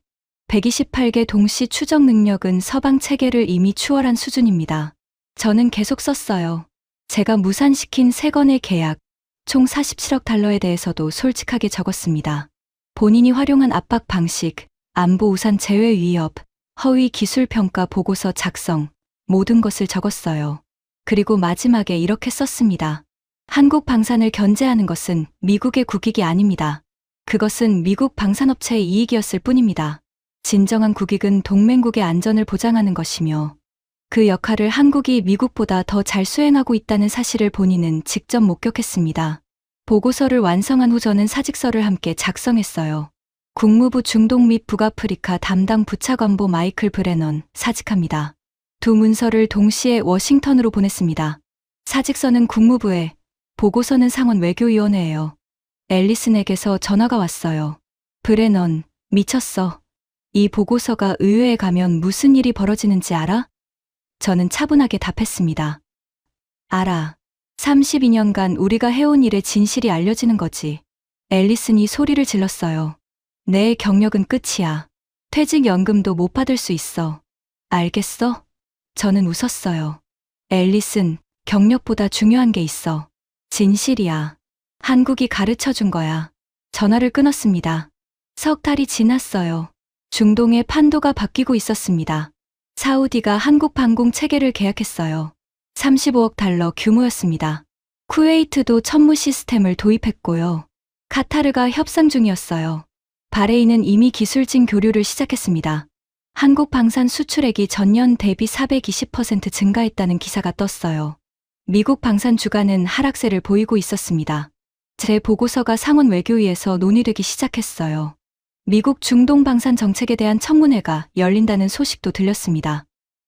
128개 동시 추적 능력은 서방 체계를 이미 추월한 수준입니다. 저는 계속 썼어요. 제가 무산시킨 3건의 계약, 총 47억 달러에 대해서도 솔직하게 적었습니다. 본인이 활용한 압박 방식, 안보 우산 제외 위협, 허위 기술 평가 보고서 작성, 모든 것을 적었어요. 그리고 마지막에 이렇게 썼습니다. 한국 방산을 견제하는 것은 미국의 국익이 아닙니다. 그것은 미국 방산업체의 이익이었을 뿐입니다. 진정한 국익은 동맹국의 안전을 보장하는 것이며 그 역할을 한국이 미국보다 더 잘 수행하고 있다는 사실을 본인은 직접 목격했습니다. 보고서를 완성한 후 저는 사직서를 함께 작성했어요. 국무부 중동 및 북아프리카 담당 부차관보 마이클 브레넌, 사직합니다. 두 문서를 동시에 워싱턴으로 보냈습니다. 사직서는 국무부에, 보고서는 상원 외교위원회에요. 앨리슨에게서 전화가 왔어요. 브레넌, 미쳤어. 이 보고서가 의회에 가면 무슨 일이 벌어지는지 알아? 저는 차분하게 답했습니다. 알아. 32년간 우리가 해온 일의 진실이 알려지는 거지. 앨리슨이 소리를 질렀어요. 내 경력은 끝이야. 퇴직연금도 못 받을 수 있어. 알겠어? 저는 웃었어요. 앨리슨, 경력보다 중요한 게 있어. 진실이야. 한국이 가르쳐 준 거야. 전화를 끊었습니다. 석 달이 지났어요. 중동의 판도가 바뀌고 있었습니다. 사우디가 한국 방공 체계를 계약했어요. 35억 달러 규모였습니다. 쿠웨이트도 천무 시스템을 도입했고요. 카타르가 협상 중이었어요. 바레인은 이미 기술진 교류를 시작했습니다. 한국 방산 수출액이 전년 대비 420% 증가했다는 기사가 떴어요. 미국 방산 주가는 하락세를 보이고 있었습니다. 제 보고서가 상원 외교위에서 논의되기 시작했어요. 미국 중동 방산 정책에 대한 청문회가 열린다는 소식도 들렸습니다.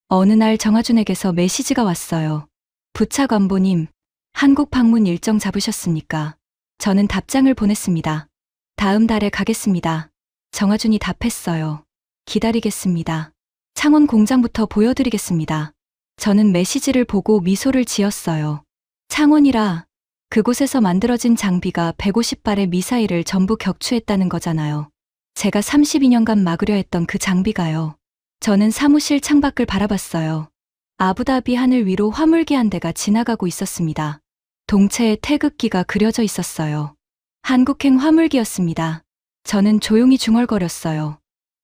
어느 날 정하준에게서 메시지가 왔어요. 부차관보님, 한국 방문 일정 잡으셨습니까? 저는 답장을 보냈습니다. 다음 달에 가겠습니다. 정하준이 답했어요. 기다리겠습니다. 창원 공장부터 보여드리겠습니다. 저는 메시지를 보고 미소를 지었어요. 창원이라 그곳에서 만들어진 장비가 150발의 미사일을 전부 격추했다는 거잖아요. 제가 32년간 막으려 했던 그 장비가요. 저는 사무실 창밖을 바라봤어요. 아부다비 하늘 위로 화물기 한 대가 지나가고 있었습니다. 동체에 태극기가 그려져 있었어요. 한국행 화물기였습니다. 저는 조용히 중얼거렸어요.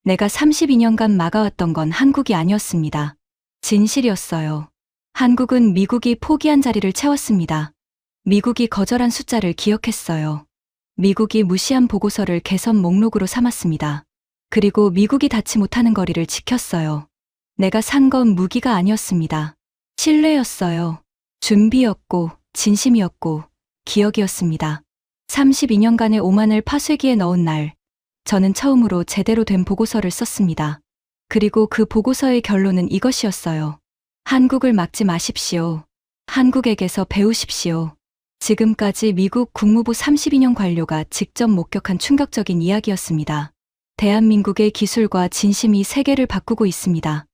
내가 32년간 막아왔던 건 한국이 아니었습니다. 진실이었어요. 한국은 미국이 포기한 자리를 채웠습니다. 미국이 거절한 숫자를 기억했어요. 미국이 무시한 보고서를 개선 목록으로 삼았습니다. 그리고 미국이 닿지 못하는 거리를 지켰어요. 내가 산 건 무기가 아니었습니다. 신뢰였어요. 준비였고, 진심이었고, 기억이었습니다. 32년간의 오만을 파쇄기에 넣은 날, 저는 처음으로 제대로 된 보고서를 썼습니다. 그리고 그 보고서의 결론은 이것이었어요. 한국을 막지 마십시오. 한국에게서 배우십시오. 지금까지 미국 국무부 32년 관료가 직접 목격한 충격적인 이야기였습니다. 대한민국의 기술과 진심이 세계를 바꾸고 있습니다.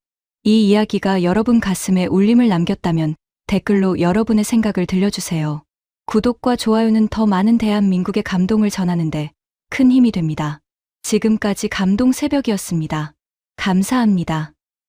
이 이야기가 여러분 가슴에 울림을 남겼다면 댓글로 여러분의 생각을 들려주세요. 구독과 좋아요는 더 많은 대한민국의 감동을 전하는데 큰 힘이 됩니다. 지금까지 감동 새벽이었습니다. 감사합니다.